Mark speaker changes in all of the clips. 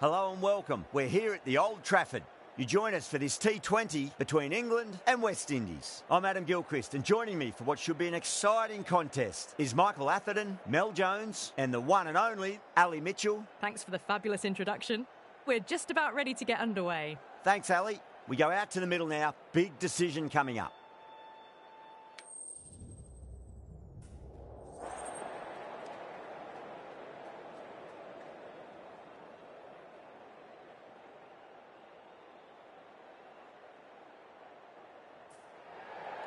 Speaker 1: Hello and welcome. We're here at the Old Trafford. You join us for this T20 between England and West Indies. I'm Adam Gilchrist, and joining me for what should be an exciting contest is Michael Atherton, Mel Jones, and the one and only Ali Mitchell.
Speaker 2: Thanks for the fabulous introduction. We're just about ready to get underway.
Speaker 1: Thanks, Ali. We go out to the middle now. Big decision coming up.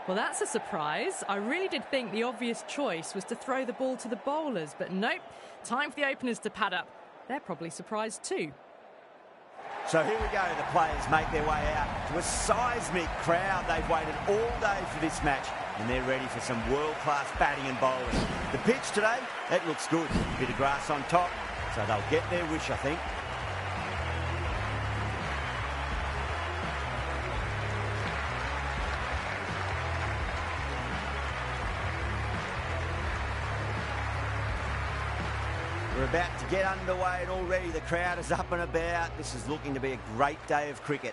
Speaker 2: Well, that's a surprise. I really did think the obvious choice was to throw the ball to the bowlers, but nope. Time for the openers to pad up. They're probably surprised too.
Speaker 1: So here we go. The players make their way out to a seismic crowd. They've waited all day for this match, and they're ready for some world-class batting and bowling. The pitch today, that looks good. A bit of grass on top, so they'll get their wish, I think. We're about to get underway, and already the crowd is up and about. This is looking to be a great day of cricket.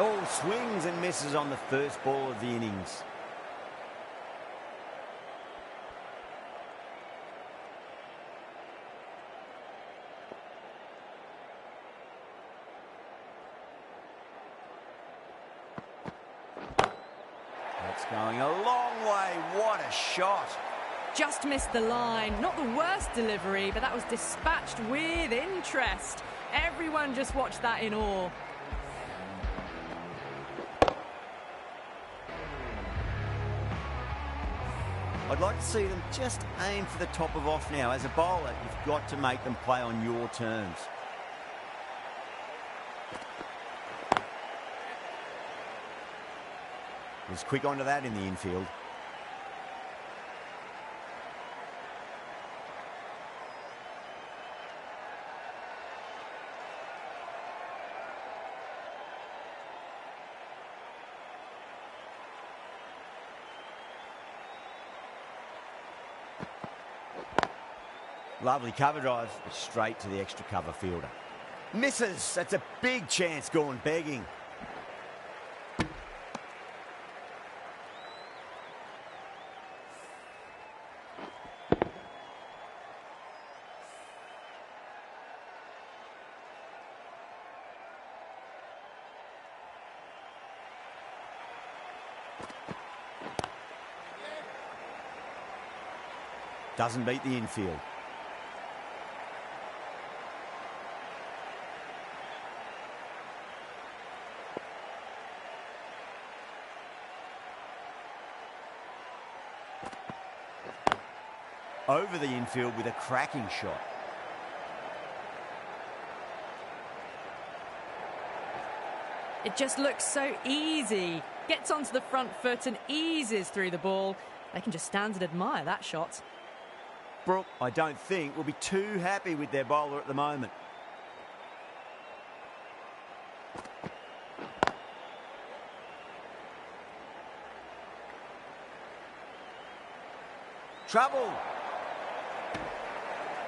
Speaker 1: Oh, swings and misses on the first ball of the innings. That's going a long way. What a shot.
Speaker 2: Just missed the line. Not the worst delivery, but that was dispatched with interest. Everyone just watched that in awe.
Speaker 1: I'd like to see them just aim for the top of off now. As a bowler, you've got to make them play on your terms. Was quick onto that in the infield. Lovely cover drive, but straight to the extra cover fielder. Misses. That's a big chance gone begging. Doesn't beat the infield. Over the infield with a cracking shot.
Speaker 2: It just looks so easy. Gets onto the front foot and eases through the ball. They can just stand and admire that shot.
Speaker 1: Brooke, I don't think, will be too happy with their bowler at the moment. Trouble.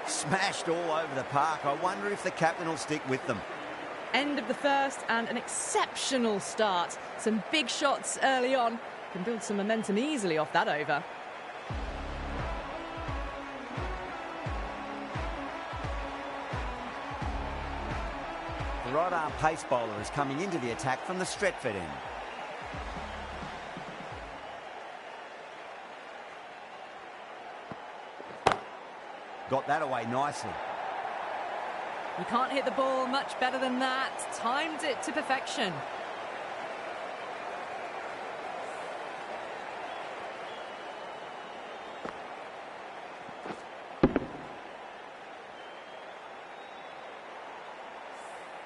Speaker 1: Smashed all over the park. I wonder if the captain will stick with them.
Speaker 2: End of the first and an exceptional start. Some big shots early on. Can build some momentum easily off that over.
Speaker 1: The right-arm pace bowler is coming into the attack from the Stretford end. Got that away nicely.
Speaker 2: You can't hit the ball much better than that. Timed it to perfection.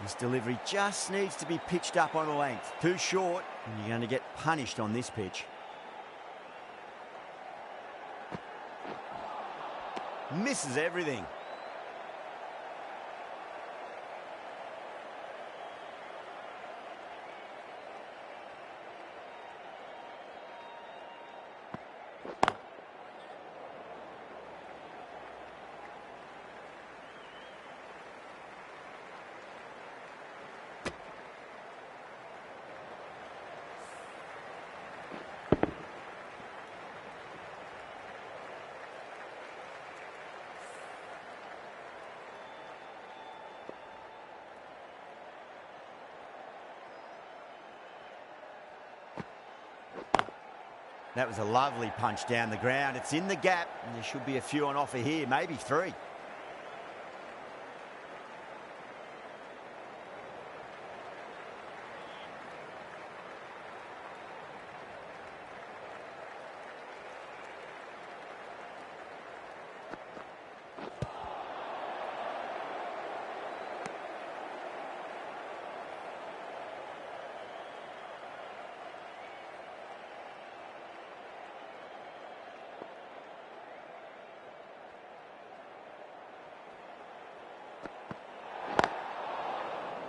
Speaker 1: This delivery just needs to be pitched up on a length. Too short, and you're going to get punished on this pitch. Misses everything. That was a lovely punch down the ground. It's in the gap, and there should be a few on offer here, maybe 3.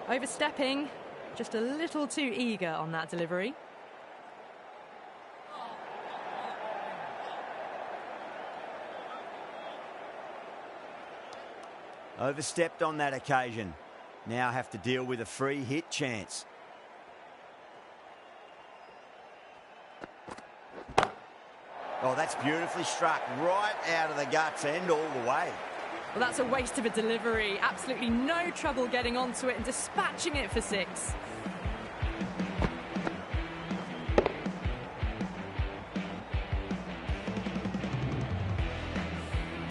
Speaker 2: Overstepping, just a little too eager on that delivery.
Speaker 1: Overstepped on that occasion. Now have to deal with a free hit chance. Oh, that's beautifully struck right out of the guts and all the way.
Speaker 2: Well, that's a waste of a delivery. Absolutely no trouble getting onto it and dispatching it for 6.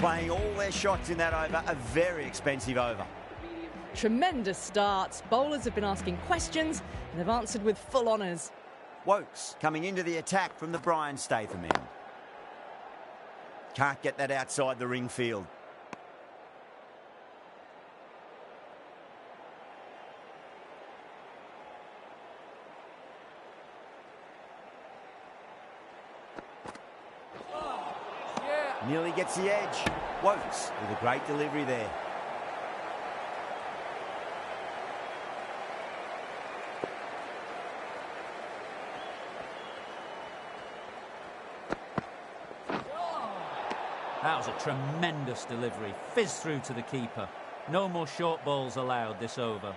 Speaker 1: Playing all their shots in that over, a very expensive over.
Speaker 2: Tremendous start. Bowlers have been asking questions and they've answered with full honours.
Speaker 1: Wokes coming into the attack from the Brian Statham end. Can't get that outside the ring field. Nearly gets the edge. Wokes with a great delivery there.
Speaker 3: That was a tremendous delivery. Fizz through to the keeper. No more short balls allowed this over.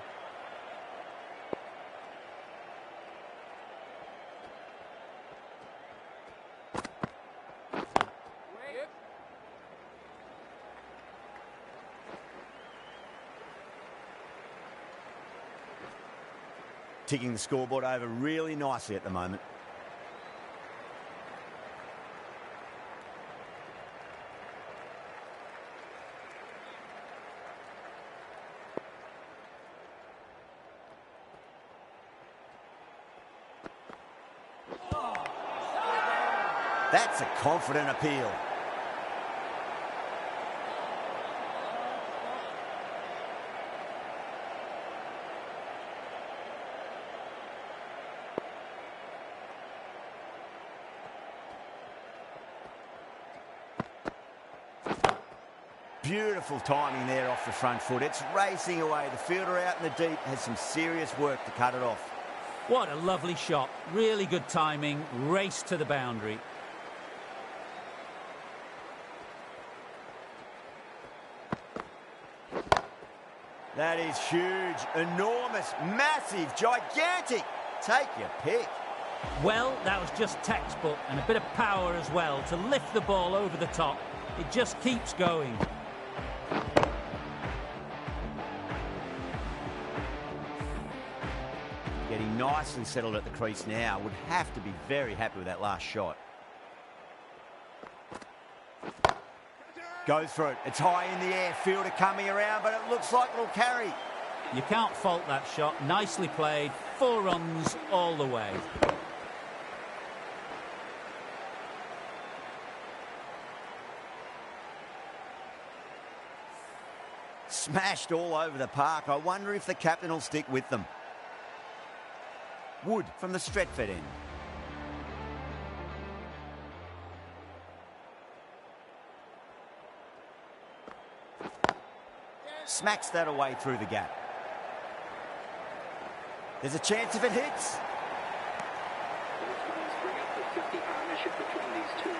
Speaker 1: Ticking the scoreboard over really nicely at the moment. That's a confident appeal. Beautiful timing there off the front foot. It's racing away. The fielder out in the deep has some serious work to cut it off.
Speaker 3: What a lovely shot. Really good timing. Race to the boundary.
Speaker 1: That is huge, enormous, massive, gigantic. Take your pick.
Speaker 3: Well, that was just textbook, and a bit of power as well to lift the ball over the top. It just keeps going.
Speaker 1: Getting nicely settled at the crease now. Would have to be very happy with that last shot. Goes for it. It's high in the air. Fielder coming around, but it looks like it'll carry.
Speaker 3: You can't fault that shot. Nicely played. 4 runs all the way.
Speaker 1: Smashed all over the park. I wonder if the captain will stick with them. Wood from the Stretford end. Smacks that away through the gap. There's a chance if it hits.
Speaker 4: Bring up the 50 partnership between these two.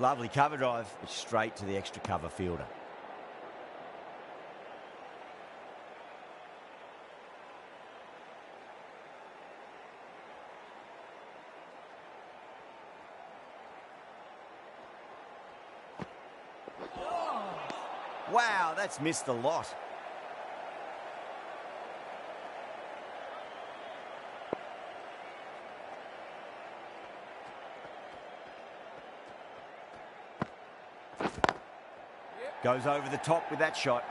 Speaker 1: Lovely cover drive, straight to the extra cover fielder. Wow, that's missed a lot. Goes over the top with that shot.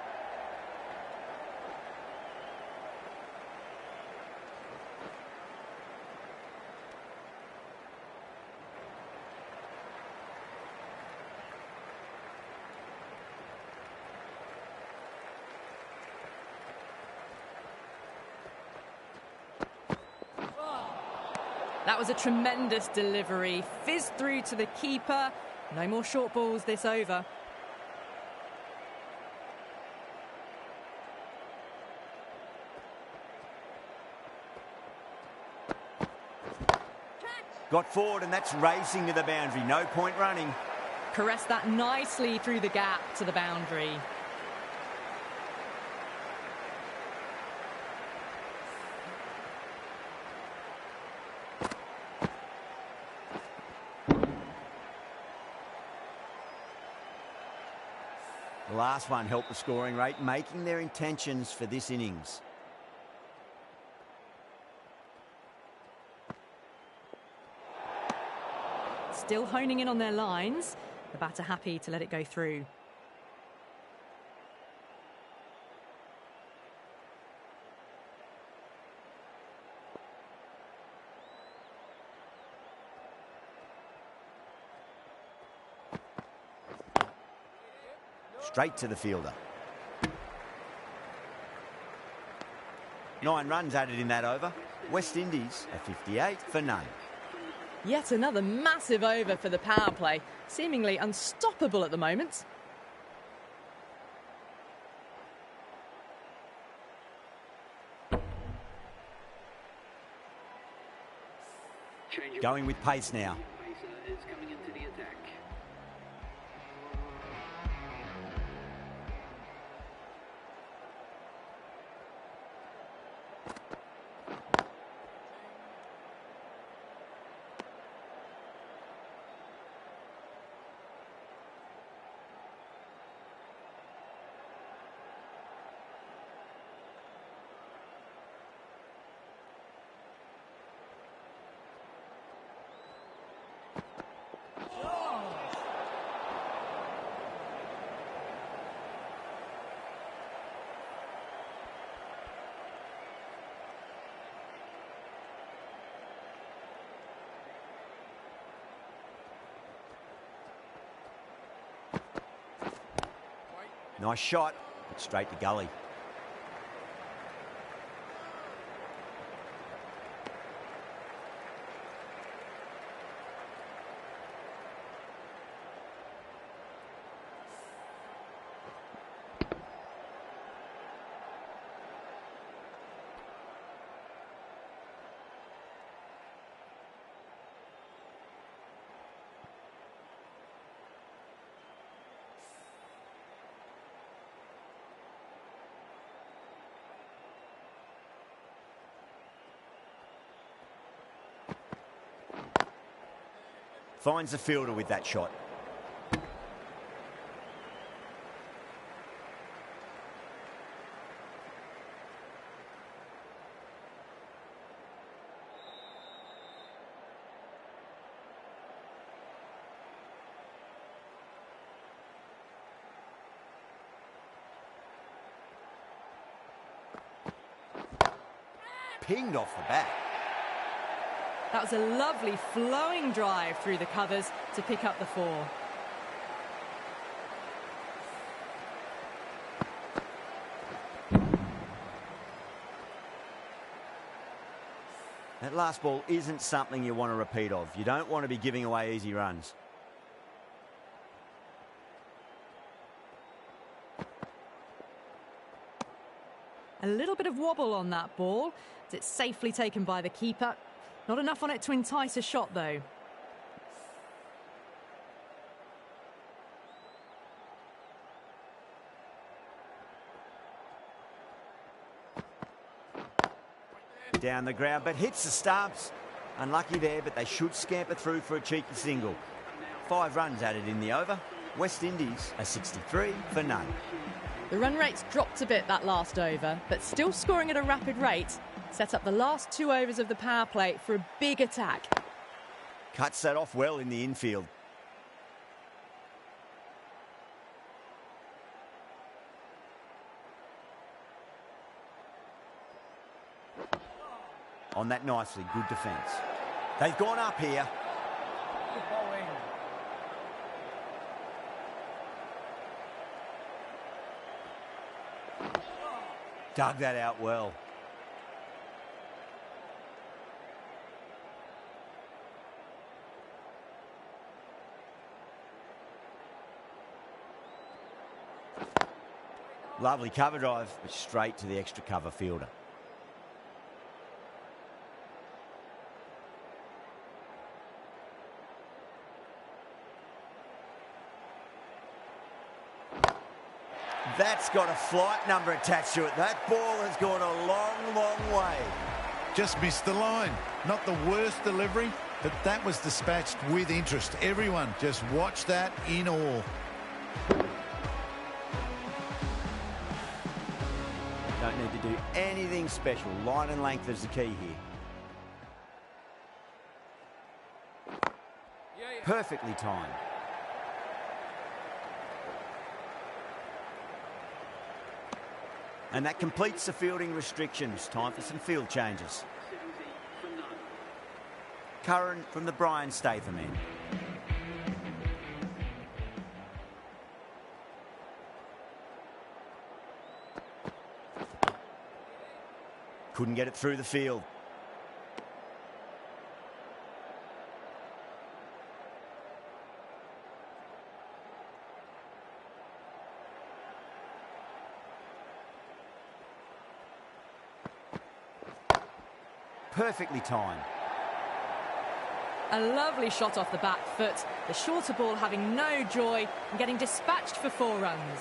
Speaker 2: That was a tremendous delivery. Fizzed through to the keeper. No more short balls this over.
Speaker 1: Got forward and that's racing to the boundary. No point running.
Speaker 2: Caressed that nicely through the gap to the boundary.
Speaker 1: The last one helped the scoring rate, making their intentions for this innings.
Speaker 2: Still honing in on their lines. The batter happy to let it go through.
Speaker 1: Straight to the fielder. 9 runs added in that over. West Indies are 58 for none.
Speaker 2: Yet another massive over for the power play. Seemingly unstoppable at the moment.
Speaker 1: Going with pace now.
Speaker 4: Pacer is coming into the attack.
Speaker 1: Nice shot, but straight to gully. Finds the fielder with that shot. Pinged off the bat.
Speaker 2: That was a lovely flowing drive through the covers to pick up the 4.
Speaker 1: That last ball isn't something you want to repeat of. You don't want to be giving away easy runs.
Speaker 2: A little bit of wobble on that ball. It's safely taken by the keeper. Not enough on it to entice a shot, though.
Speaker 1: Down the ground, but hits the stumps. Unlucky there, but they should scamper through for a cheeky single. 5 runs added in the over. West Indies are 63 for none.
Speaker 2: The run rate's dropped a bit that last over, but still scoring at a rapid rate. Set up the last 2 overs of the power play for a big attack.
Speaker 1: Cuts that off well in the infield. On that nicely, good defence. They've gone up here. Dug that out well. Lovely cover drive, but straight to the extra cover fielder. That's got a flight number attached to it. That ball has gone a long, long way.
Speaker 5: Just missed the line. Not the worst delivery, but that was dispatched with interest. Everyone just watched that in awe.
Speaker 1: Don't need to do anything special. Line and length is the key here. Perfectly timed. And that completes the fielding restrictions. Time for some field changes. Curran from the Brian Statham end. Couldn't get it through the field. Perfectly timed.
Speaker 2: A lovely shot off the back foot. The shorter ball having no joy and getting dispatched for 4 runs.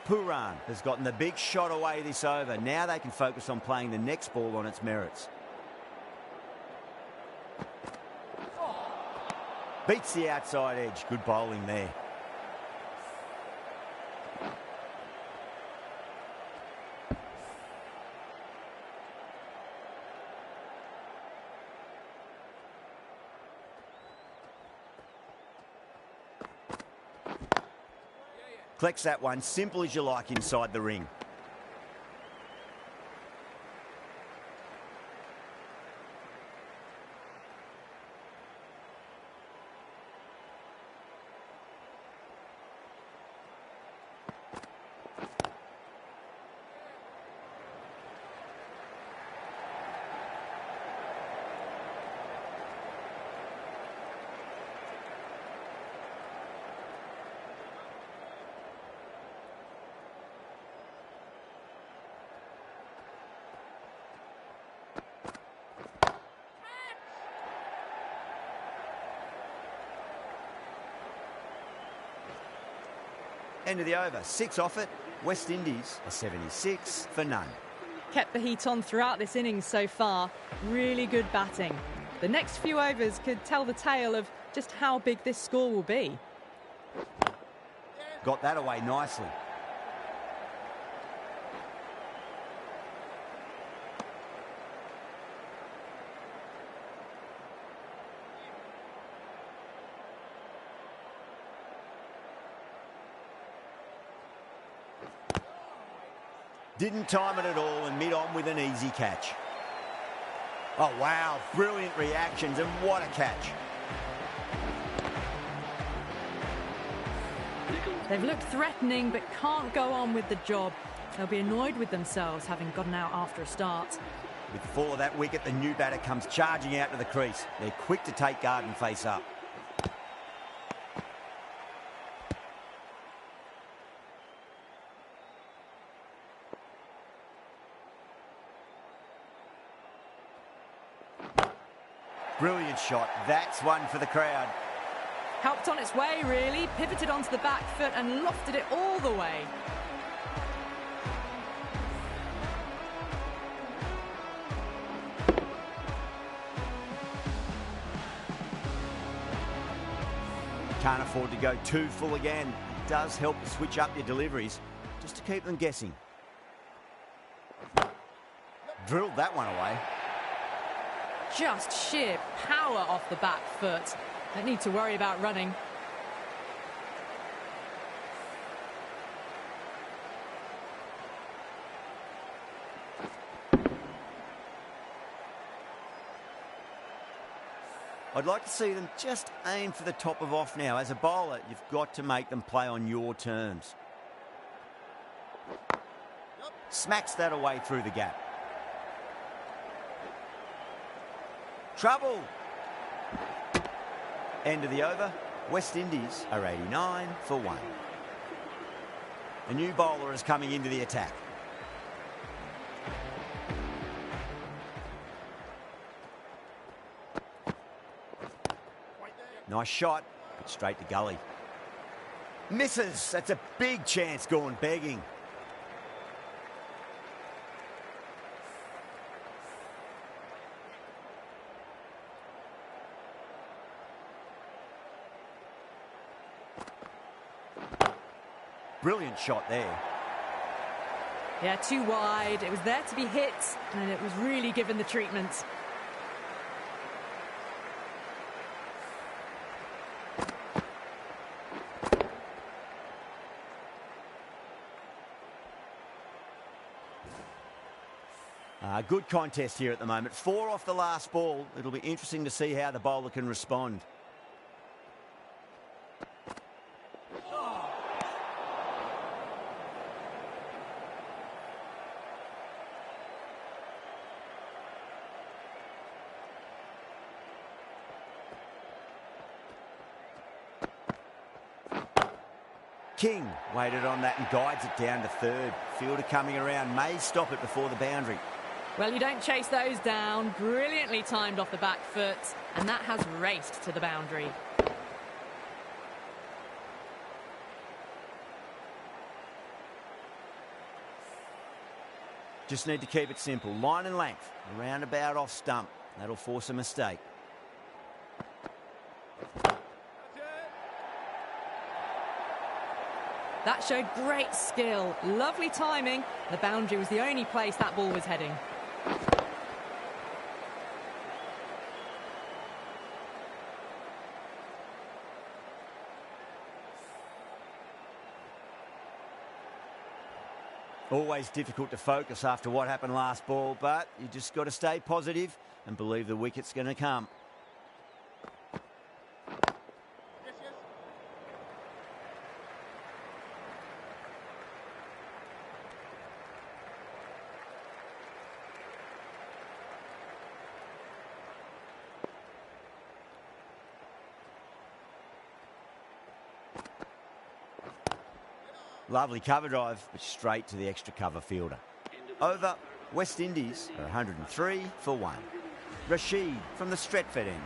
Speaker 1: Puran has gotten the big shot away this over. Now they can focus on playing the next ball on its merits. Beats the outside edge. Good bowling there. Collects that one, simple as you like inside the ring. End of the over. 6 off it. West Indies a 76 for none.
Speaker 2: Kept the heat on throughout this innings so far. Really good batting. The next few overs could tell the tale of just how big this score will be.
Speaker 1: Got that away nicely. Didn't time it at all and mid-on with an easy catch. Oh, wow. Brilliant reactions and what a catch.
Speaker 2: They've looked threatening but can't go on with the job. They'll be annoyed with themselves having gotten out after a start.
Speaker 1: With the fall of that wicket, the new batter comes charging out to the crease. They're quick to take guard and face up. Brilliant shot. That's one for the crowd.
Speaker 2: Helped on its way, really. Pivoted onto the back foot and lofted it all the way.
Speaker 1: can't afford to go too full again. It does help to switch up your deliveries just to keep them guessing. Drilled that one away.
Speaker 2: Just sheer power off the back foot. Don't need to worry about running.
Speaker 1: I'd like to see them just aim for the top of off now. As a bowler, you've got to make them play on your terms. Smacks that away through the gap. Trouble. End of the over. West Indies are 89 for 1. A new bowler is coming into the attack. Nice shot, but straight to gully. Misses. That's a big chance gone begging. Brilliant shot there.
Speaker 2: Yeah, too wide. It was there to be hit, and it was really given the treatment.
Speaker 1: Good contest here at the moment. 4 off the last ball. It'll be interesting to see how the bowler can respond. King waited on that and guides it down to third. Fielder coming around may stop it before the boundary.
Speaker 2: Well, you don't chase those down. Brilliantly timed off the back foot, and that has raced to the boundary.
Speaker 1: Just need to keep it simple. Line and length, around about off stump. That'll force a mistake.
Speaker 2: That showed great skill. Lovely timing. The boundary was the only place that ball was heading.
Speaker 1: Always difficult to focus after what happened last ball, but you just got to stay positive and believe the wicket's going to come. Lovely cover drive, but straight to the extra cover fielder. Over, West Indies are 103 for 1. Rashid from the Stretford end.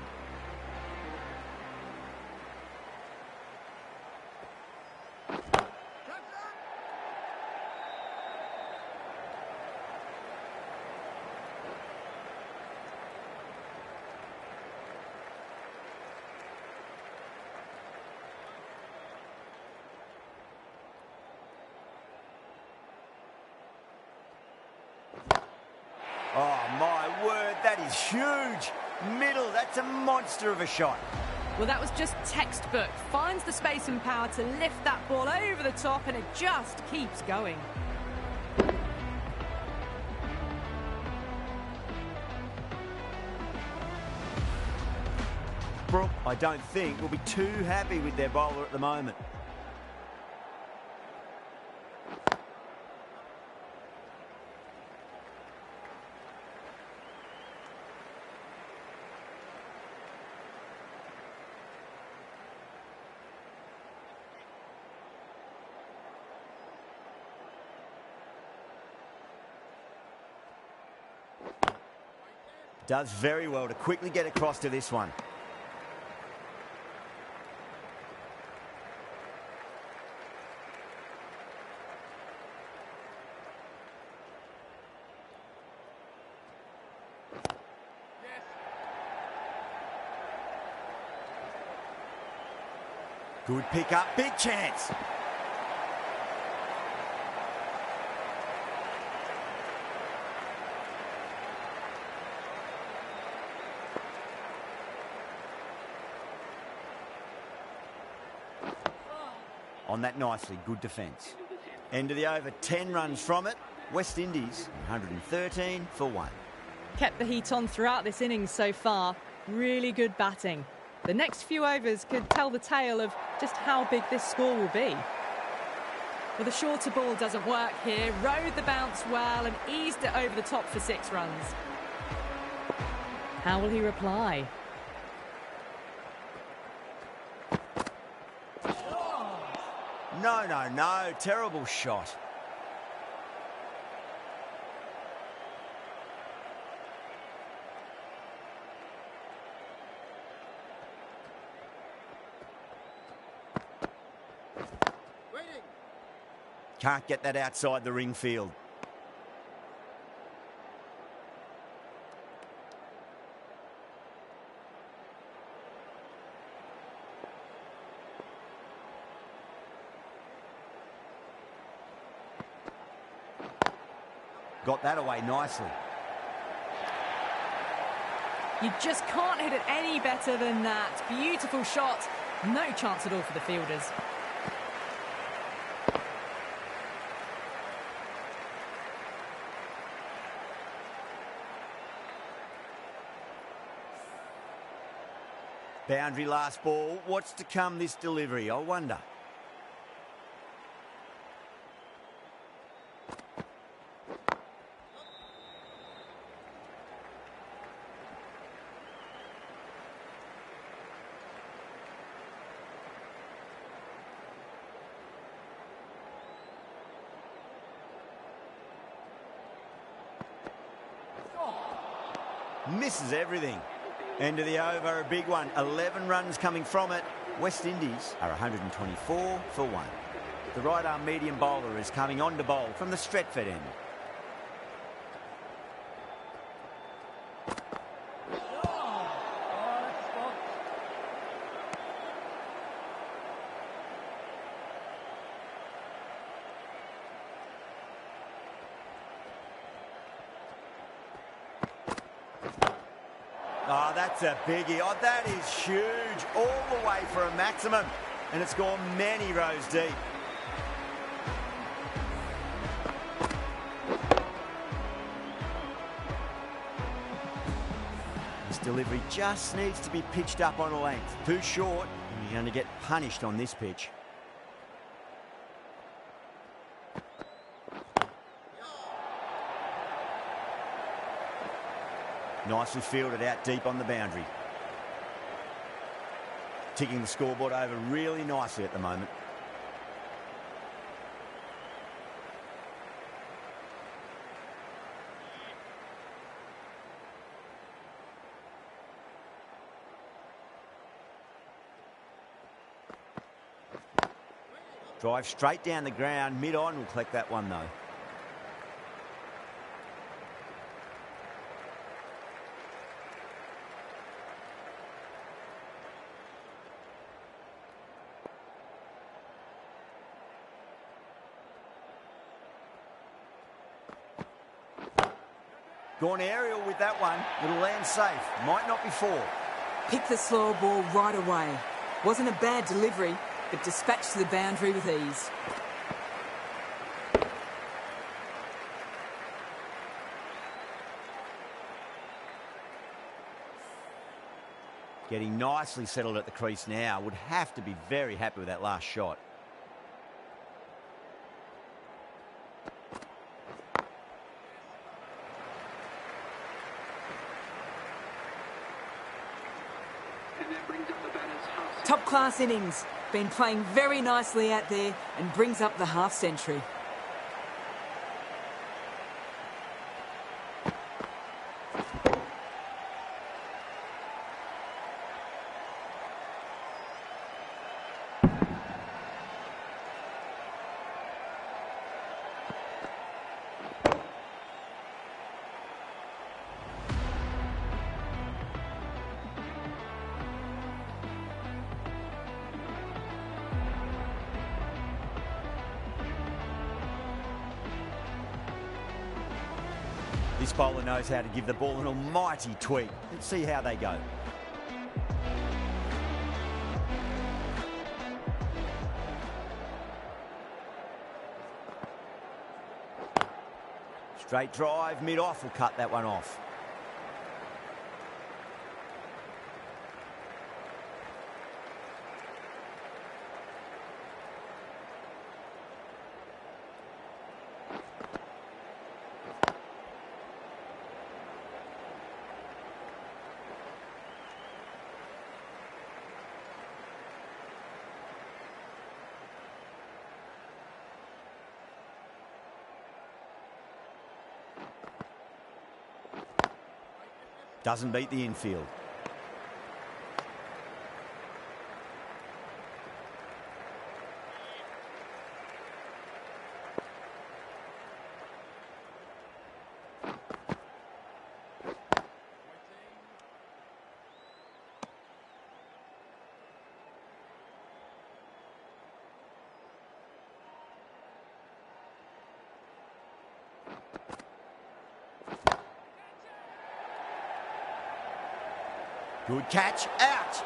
Speaker 1: Oh, my word, that is huge. Middle, that's a monster of a shot.
Speaker 2: Well, that was just textbook. Finds the space and power to lift that ball over the top, and it just keeps going.
Speaker 1: Brook, I don't think, will be too happy with their bowler at the moment. Does very well to quickly get across to this one. Good pick up, big chance. On that nicely, good defence. End of the over, 10 runs from it. West Indies, 113 for 1.
Speaker 2: Kept the heat on throughout this innings so far. Really good batting. The next few overs could tell the tale of just how big this score will be. Well, the shorter ball doesn't work here. Rode the bounce well and eased it over the top for 6 runs. How will he reply?
Speaker 1: No. Terrible shot. Can't get that outside the ring field. Got that away nicely.
Speaker 2: You just can't hit it any better than that. Beautiful shot. No chance at all for the fielders.
Speaker 1: Boundary last ball. What's to come this delivery, I wonder. Misses everything. End of the over, a big one. 11 runs coming from it. West Indies are 124 for 1. The right-arm medium bowler is coming on to bowl from the Stretford end. Oh, that's a biggie. Oh, that is huge. All the way for a maximum. And it's gone many rows deep. This delivery just needs to be pitched up on a length. Too short, and you're going to get punished on this pitch. Nicely fielded out deep on the boundary. Ticking the scoreboard over really nicely at the moment. Drive straight down the ground, mid-on, will collect that one though. Gone aerial with that one. It'll land safe. Might not be 4.
Speaker 6: Picked the slower ball right away. Wasn't a bad delivery, but dispatched to the boundary with ease.
Speaker 1: Getting nicely settled at the crease now. Would have to be very happy with that last shot.
Speaker 6: Top class innings. Been playing very nicely out there and brings up the half century.
Speaker 1: This bowler knows how to give the ball an almighty tweak. Let's see how they go. Straight drive, mid-off will cut that one off. Doesn't beat the infield. Good catch, out.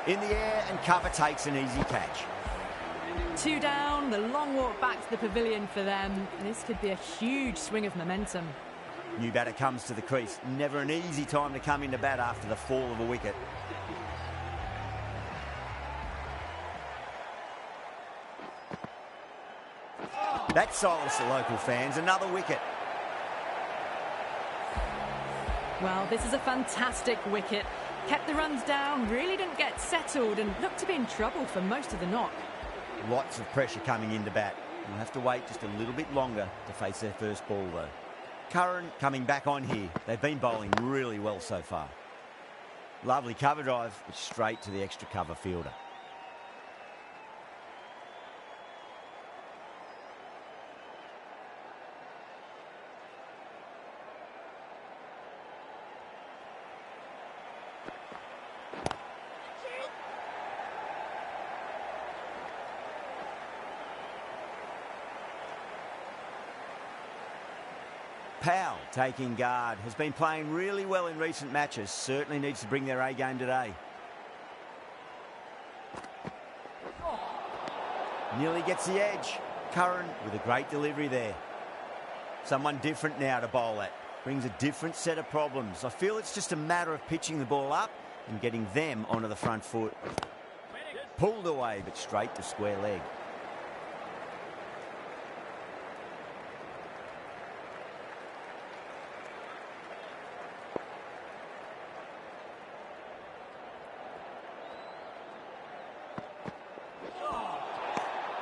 Speaker 1: In the air and cover takes an easy catch.
Speaker 2: 2 down, the long walk back to the pavilion for them. This could be a huge swing of momentum.
Speaker 1: New batter comes to the crease. Never an easy time to come into bat after the fall of a wicket. That silenced the local fans. Another wicket.
Speaker 2: Well, this is a fantastic wicket. Kept the runs down, really didn't get settled and looked to be in trouble for most of the knock.
Speaker 1: Lots of pressure coming into bat. We'll have to wait just a little bit longer to face their first ball, though. Curran coming back on here. They've been bowling really well so far. Lovely cover drive, but straight to the extra cover fielder. Powell taking guard, has been playing really well in recent matches, certainly needs to bring their A game today. Nearly gets the edge. Curran with a great delivery there. Someone different now to bowl at. Brings a different set of problems. I feel it's just a matter of pitching the ball up and getting them onto the front foot. Pulled away, but straight to square leg.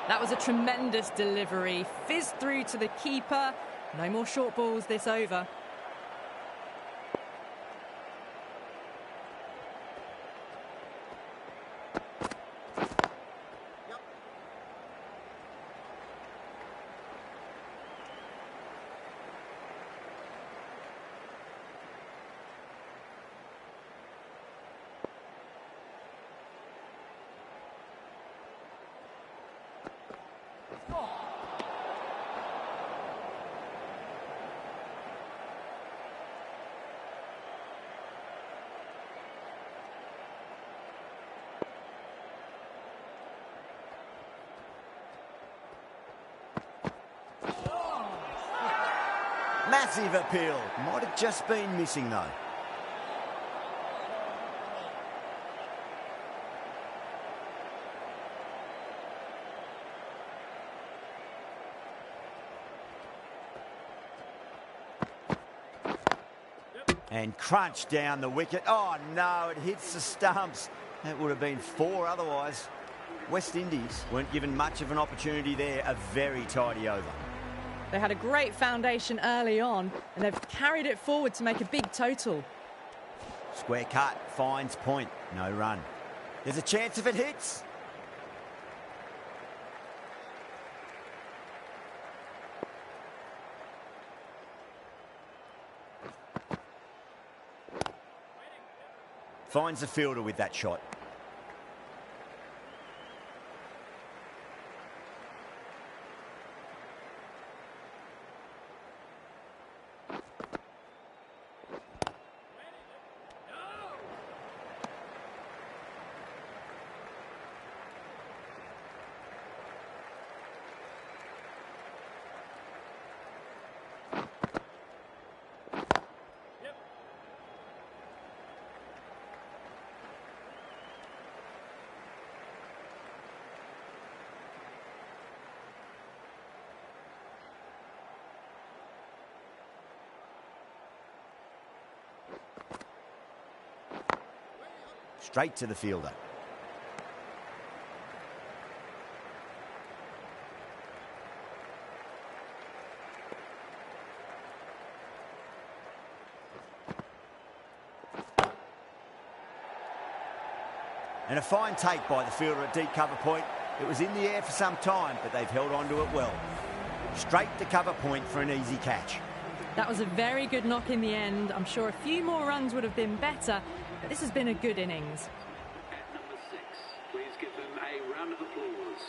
Speaker 2: That was a tremendous delivery. Fizzed through to the keeper. No more short balls this over.
Speaker 1: Massive appeal. Might have just been missing, though. And crunch down the wicket. Oh, no, it hits the stumps. That would have been 4 otherwise. West Indies weren't given much of an opportunity there. A very tidy over.
Speaker 2: They had a great foundation early on and they've carried it forward to make a big total.
Speaker 1: Square cut, finds point, no run. There's a chance if it hits. Finds the fielder with that shot. Straight to the fielder. And a fine take by the fielder at deep cover point. It was in the air for some time, but they've held on to it well. Straight to cover point for an easy catch.
Speaker 2: That was a very good knock in the end. I'm sure a few more runs would have been better, but this has been a good innings.
Speaker 4: At number 6, please give them a round of applause.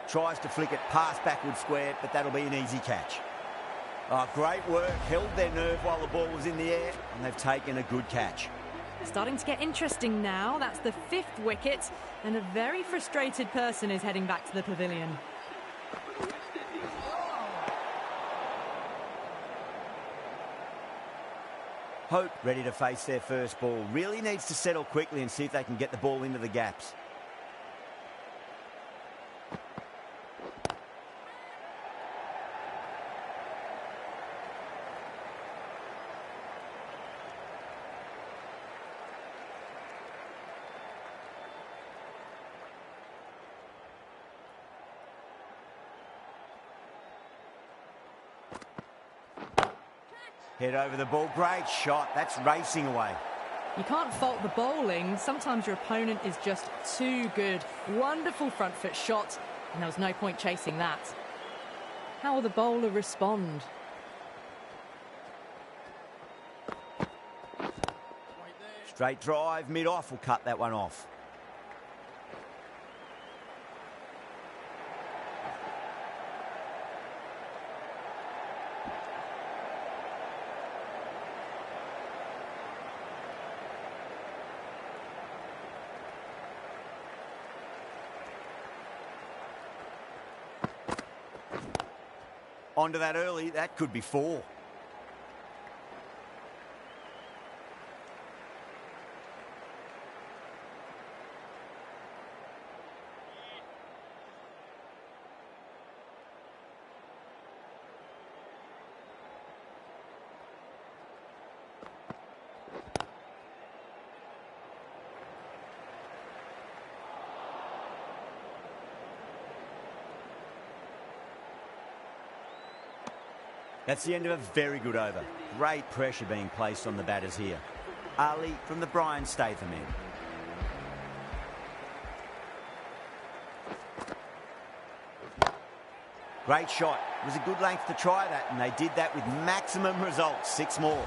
Speaker 1: Tries to flick it past backward square, but that'll be an easy catch. Oh, great work. Held their nerve while the ball was in the air, and they've taken a good catch.
Speaker 2: Starting to get interesting now. That's the 5th wicket, and a very frustrated person is heading back to the pavilion.
Speaker 1: Hope ready to face their first ball. Really needs to settle quickly and see if they can get the ball into the gaps. Head over the ball. Great shot. That's racing away.
Speaker 2: You can't fault the bowling. Sometimes your opponent is just too good. Wonderful front foot shot, and there was no point chasing that. How will the bowler respond?
Speaker 1: Straight drive, mid-off will cut that one off. Onto that early, that could be 4. That's the end of a very good over. Great pressure being placed on the batters here. Ali from the Brian Statham end. Great shot. It was a good length to try that, and they did that with maximum results. 6 more.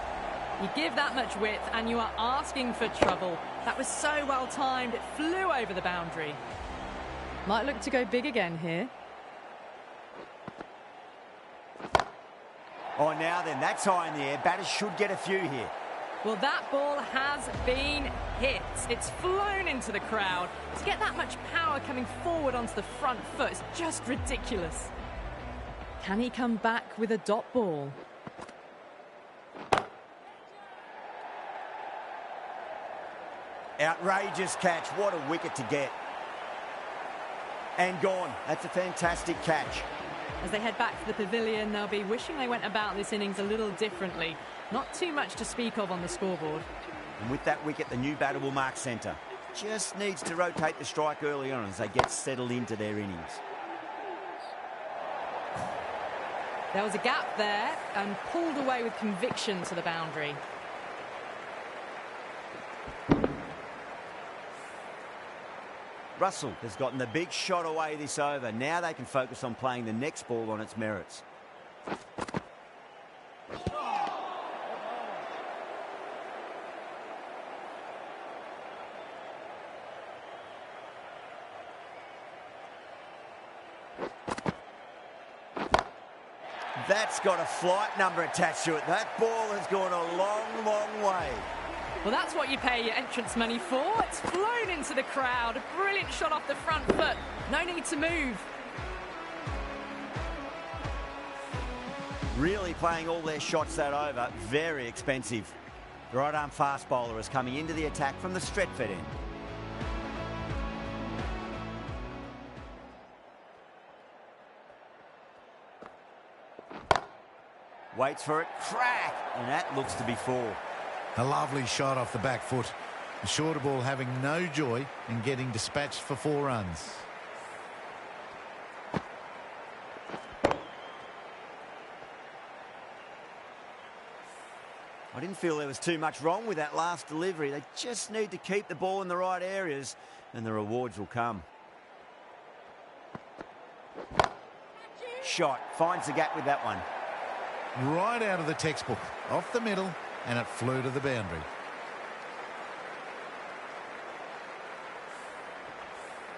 Speaker 2: You give that much width and you are asking for trouble. That was so well timed, it flew over the boundary. Might look to go big again here.
Speaker 1: Oh, now then, that's high in the air. Batters should get a few here.
Speaker 2: Well, that ball has been hit. It's flown into the crowd. To get that much power coming forward onto the front foot is just ridiculous. Can he come back with a dot ball?
Speaker 1: Outrageous catch. What a wicket to get. And gone. That's a fantastic catch.
Speaker 2: As they head back to the pavilion, they'll be wishing they went about this innings a little differently. Not too much to speak of on the scoreboard.
Speaker 1: And with that wicket, the new batter will mark centre. Just needs to rotate the strike early on as they get settled into their innings.
Speaker 2: There was a gap there and pulled away with conviction to the boundary.
Speaker 1: Russell has gotten the big shot away this over. Now they can focus on playing the next ball on its merits. That's got a flight number attached to it. That ball has gone a long, long way.
Speaker 2: Well, that's what you pay your entrance money for. It's flown into the crowd. A brilliant shot off the front foot. No need to move.
Speaker 1: Really playing all their shots that over. Very expensive. The right-arm fast bowler is coming into the attack from the Stretford end. Waits for it, crack, and that looks to be 4.
Speaker 5: A lovely shot off the back foot. The shorter ball having no joy in getting dispatched for 4 runs.
Speaker 1: I didn't feel there was too much wrong with that last delivery. They just need to keep the ball in the right areas and the rewards will come. Shot, finds the gap with that one.
Speaker 5: Right out of the textbook, off the middle, and it flew to the boundary.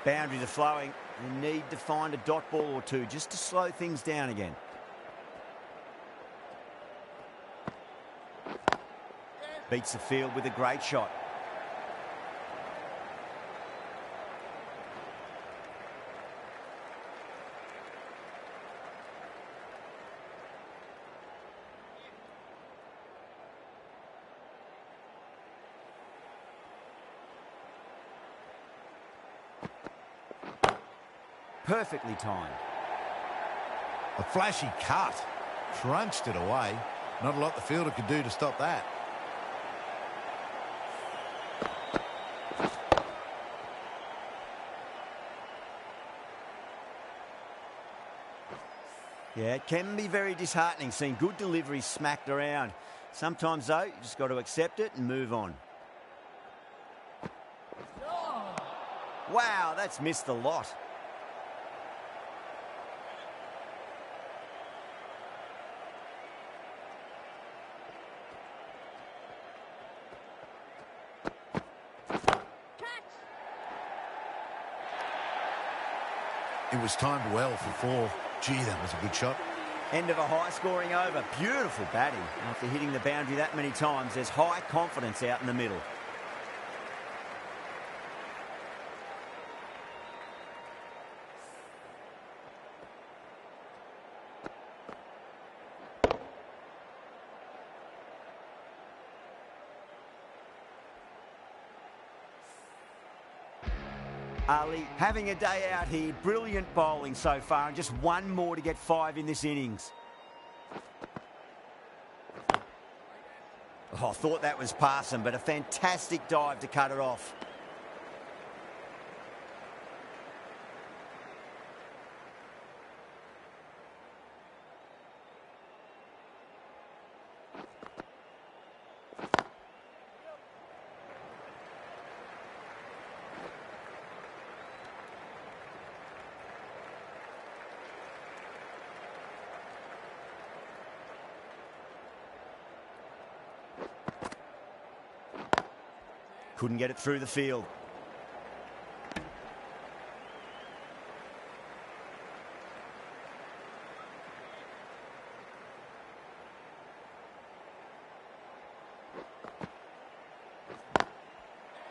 Speaker 1: Boundaries are flowing. They need to find a dot ball or two just to slow things down again. Beats the field with a great shot. Perfectly timed.
Speaker 5: A flashy cut. Crunched it away. Not a lot the fielder could do to stop that.
Speaker 1: Yeah, it can be very disheartening seeing good deliveries smacked around. Sometimes, though, you just got to accept it and move on. Wow, that's missed a lot.
Speaker 5: It was timed well for 4. Gee, that was a good shot.
Speaker 1: End of a high-scoring over. Beautiful batting. After hitting the boundary that many times, there's high confidence out in the middle. Ali having a day out here. Brilliant bowling so far, and just one more to get 5 in this innings. Oh, I thought that was passing, but a fantastic dive to cut it off. Couldn't get it through the field.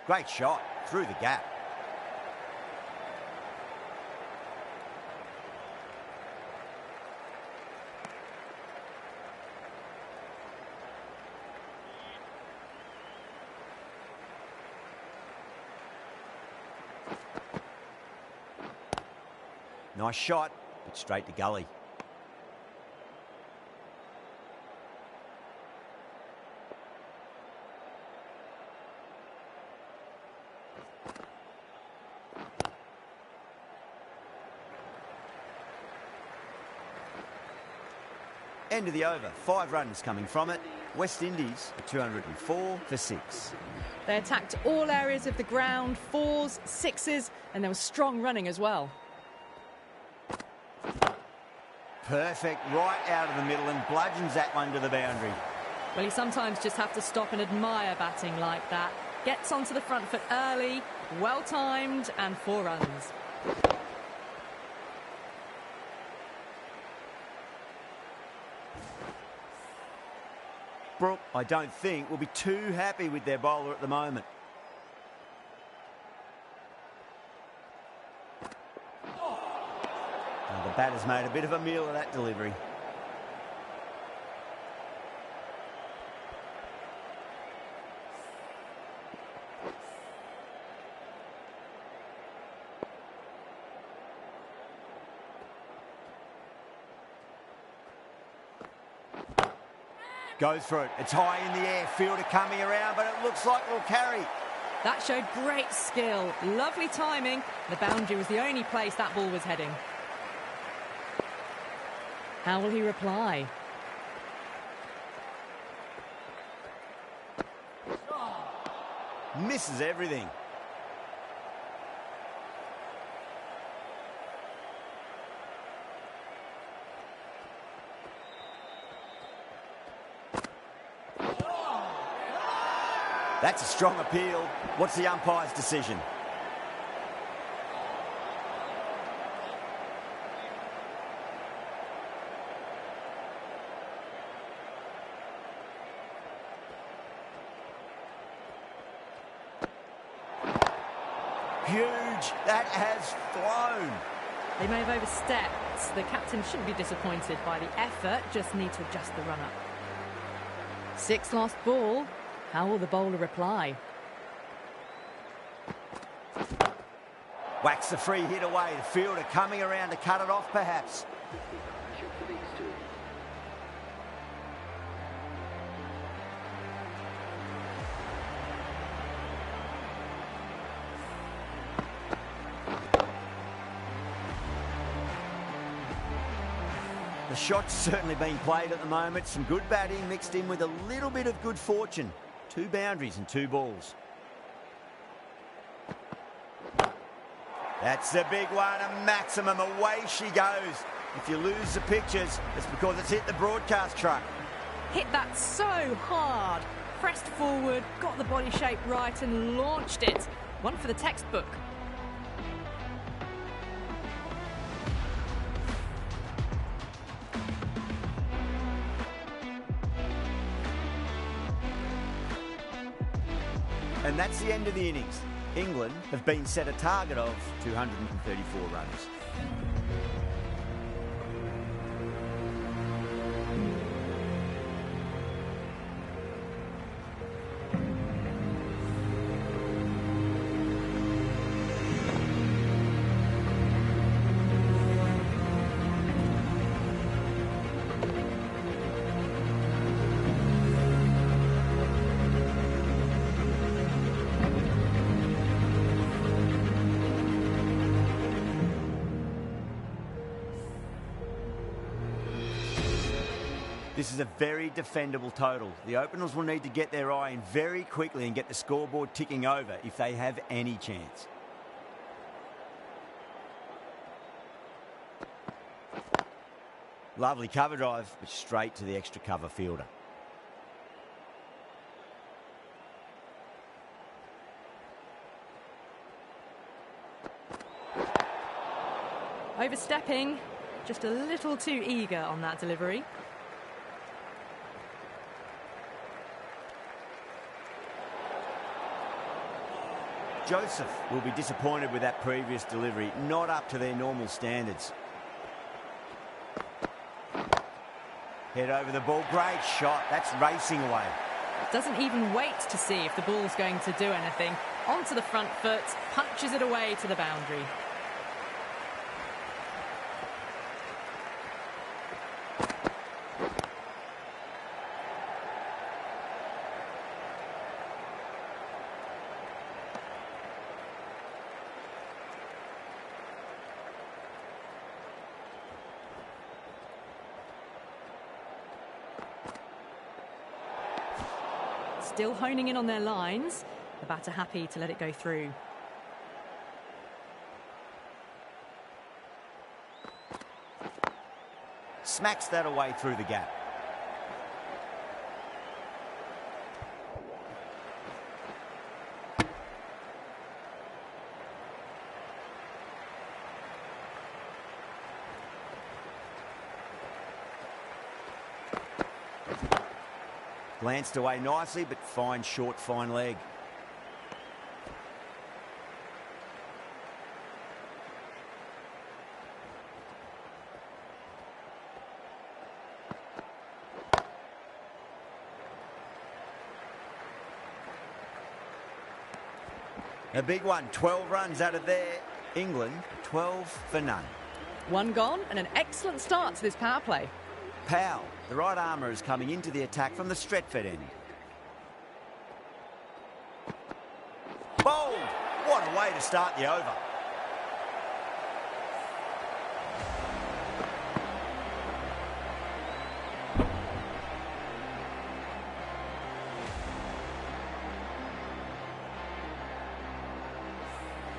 Speaker 1: Great shot through the gap. Nice shot, but straight to gully. End of the over. 5 runs coming from it. West Indies 204 for 6.
Speaker 2: They attacked all areas of the ground, 4s, 6s, and there was strong running as well.
Speaker 1: Perfect, right out of the middle, and bludgeons that one to the boundary.
Speaker 2: Well, you sometimes just have to stop and admire batting like that. Gets onto the front foot early, well timed, and 4 runs.
Speaker 1: Brooke, I don't think, will be too happy with their bowler at the moment. The batter's made a bit of a meal of that delivery. Goes for it. It's high in the air. Fielder coming around, but it looks like it'll carry.
Speaker 2: That showed great skill. Lovely timing. The boundary was the only place that ball was heading. How will he reply?
Speaker 1: Misses everything. That's a strong appeal. What's the umpire's decision? Huge. That has flown.
Speaker 2: They may have overstepped. The captain shouldn't be disappointed by the effort, just need to adjust the run-up. 6th last ball. How will the bowler reply?
Speaker 1: Whacks the free hit away. The fielder coming around to cut it off, perhaps.
Speaker 4: Shot for these two.
Speaker 1: The shot's certainly being played at the moment. Some good batting mixed in with a little bit of good fortune. 2 boundaries and 2 balls. That's a big one, a maximum. Away she goes. If you lose the pictures, it's because it's hit the broadcast truck.
Speaker 2: Hit that so hard. Pressed forward, got the body shape right and launched it. One for the textbook.
Speaker 1: And that's the end of the innings. England have been set a target of 234 runs. This is a very defendable total. The openers will need to get their eye in very quickly and get the scoreboard ticking over if they have any chance. Lovely cover drive, but straight to the extra cover fielder.
Speaker 2: Overstepping, just a little too eager on that delivery.
Speaker 1: Joseph will be disappointed with that previous delivery, not up to their normal standards. Head over the ball, great shot, that's racing away.
Speaker 2: Doesn't even wait to see if the ball's going to do anything. Onto the front foot, punches it away to the boundary. Still honing in on their lines. The batter happy to let it go through.
Speaker 1: Smacks that away through the gap. Glanced away nicely, but fine, short, fine leg. A big one, 12 runs out of there. England, 12 for none.
Speaker 2: One gone and an excellent start to this power play.
Speaker 1: Powell The right armour is coming into the attack from the Stretford end. Bold! What a way to start the over.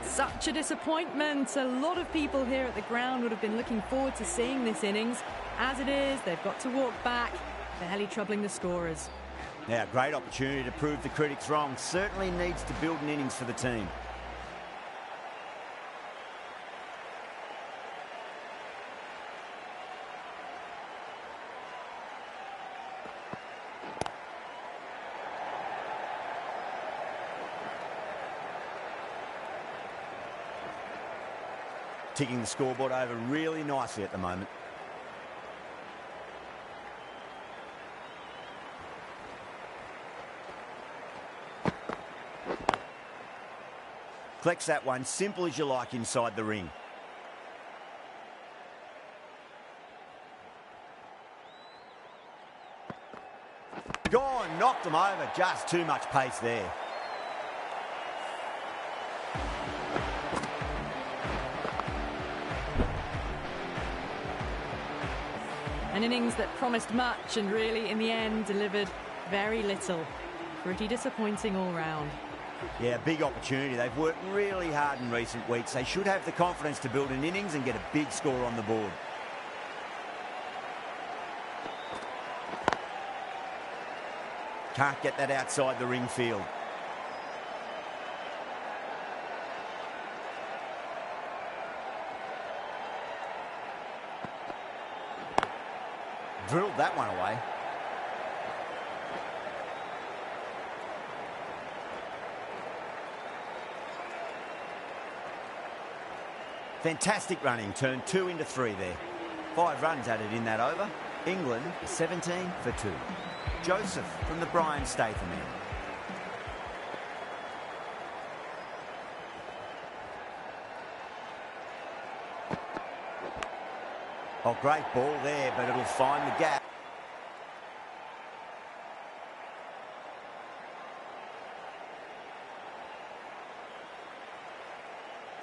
Speaker 2: Such a disappointment. A lot of people here at the ground would have been looking forward to seeing this innings. As it is, they've got to walk back, barely troubling the scorers.
Speaker 1: Now, great opportunity to prove the critics wrong. Certainly needs to build an innings for the team. Ticking the scoreboard over really nicely at the moment. Collects that one, simple as you like, inside the ring. Gone, knocked him over, just too much pace there.
Speaker 2: An innings that promised much and really, in the end, delivered very little. Pretty disappointing all round.
Speaker 1: Yeah, big opportunity. They've worked really hard in recent weeks. They should have the confidence to build an innings and get a big score on the board. Can't get that outside the ring field. Drilled that one away. Fantastic running, turned 2 into 3 there. 5 runs added in that over. England 17 for 2. Joseph from the Brian Statham end. Oh, great ball there, but it'll find the gap.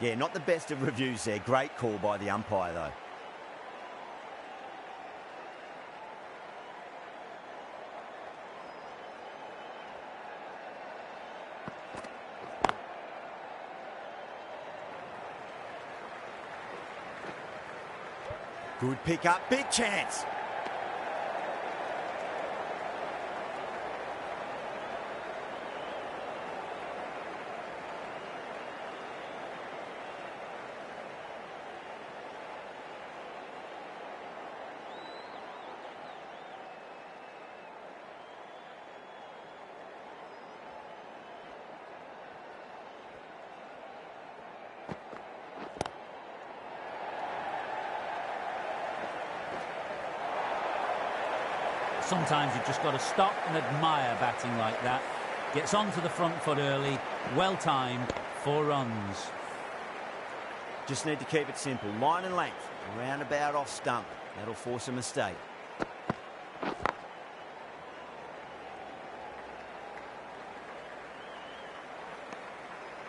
Speaker 1: Yeah, not the best of reviews there. Great call by the umpire, though. Good pick up, big chance.
Speaker 3: Sometimes you've just got to stop and admire batting like that. Gets onto the front foot early, well timed, 4 runs.
Speaker 1: Just need to keep it simple. Line and length, roundabout off stump. That'll force a mistake.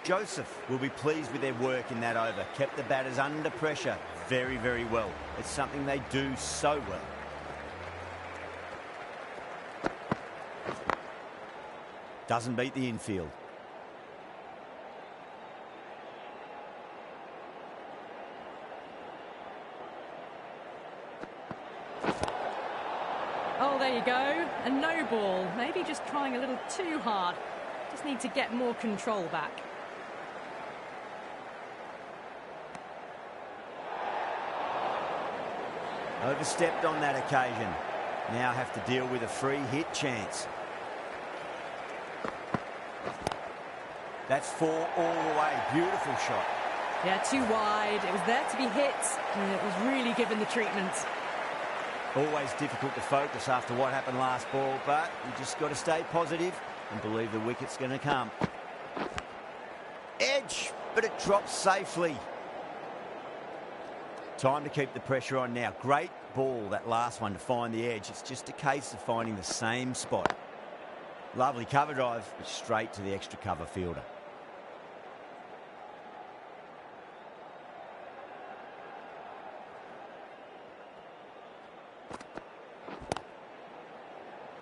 Speaker 1: Joseph will be pleased with their work in that over. Kept the batters under pressure very, very well. It's something they do so well. Doesn't beat the infield.
Speaker 2: Oh, there you go. A no ball. Maybe just trying a little too hard. Just need to get more control back.
Speaker 1: Overstepped on that occasion. Now have to deal with a free hit chance. That's 4 all the way. Beautiful shot.
Speaker 2: Yeah, too wide. It was there to be hit, and it was really given the treatment.
Speaker 1: Always difficult to focus after what happened last ball, but you just got to stay positive and believe the wicket's going to come. Edge, but it drops safely. Time to keep the pressure on now. Great ball, that last one, to find the edge. It's just a case of finding the same spot. Lovely cover drive, but straight to the extra cover fielder.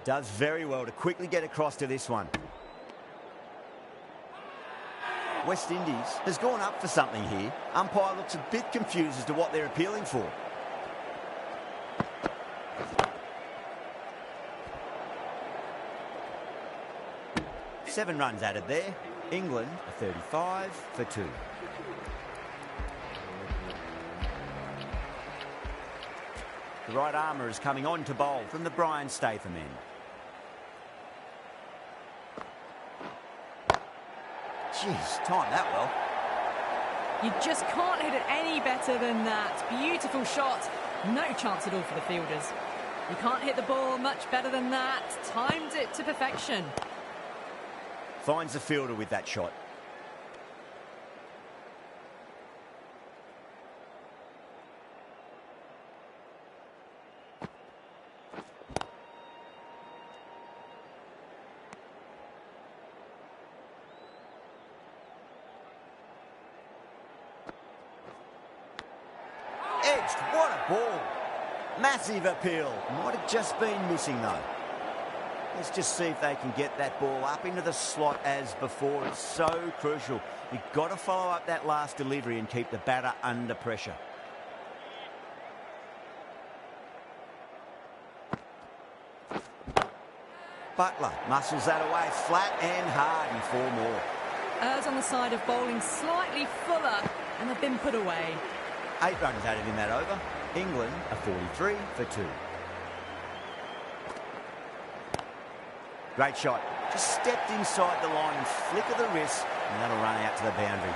Speaker 1: Does very well to quickly get across to this one. West Indies has gone up for something here. Umpire looks a bit confused as to what they're appealing for. Seven runs added there. England are 35 for 2. The right armour is coming on to bowl from the Brian Statham end. Jeez, timed that well.
Speaker 2: You just can't hit it any better than that. Beautiful shot. No chance at all for the fielders. You can't hit the ball much better than that. Timed it to perfection.
Speaker 1: Finds the fielder with that shot. Edged, what a ball. Massive appeal. Might have just been missing though. Let's just see if they can get that ball up into the slot as before. It's so crucial. You've got to follow up that last delivery and keep the batter under pressure. Butler muscles that away flat and hard and 4 more.
Speaker 2: Errs on the side of bowling slightly fuller, and they've been put away.
Speaker 1: 8 runs added in that over. England are 43 for 2. Great shot. Just stepped inside the line and flick of the wrist, and that'll run out to the boundary.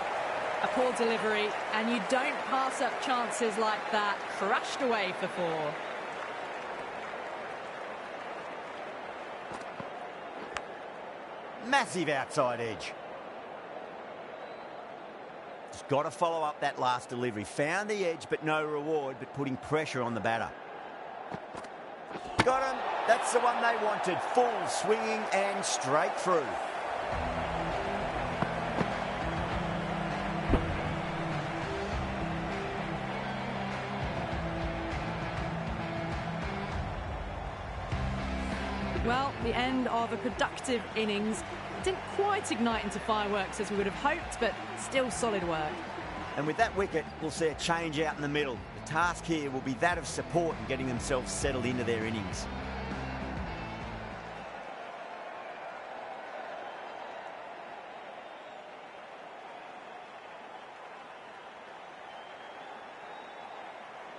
Speaker 2: A poor delivery, and you don't pass up chances like that. Crushed away for 4.
Speaker 1: Massive outside edge. Just got to follow up that last delivery. Found the edge, but no reward, but putting pressure on the batter. Got him. That's the one they wanted. Full swinging and straight through.
Speaker 2: Well, the end of a productive innings. Didn't quite ignite into fireworks as we would have hoped, but still solid work.
Speaker 1: And with that wicket, we'll see a change out in the middle. The task here will be that of support and getting themselves settled into their innings.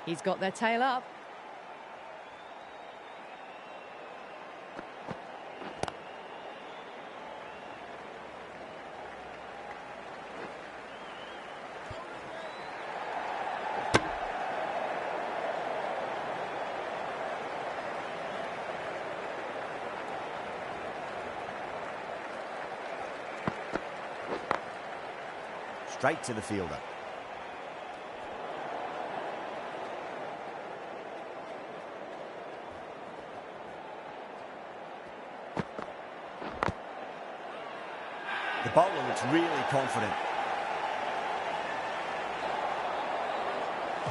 Speaker 2: He's got their tail up.
Speaker 1: Straight to the fielder. The bowler looks really confident.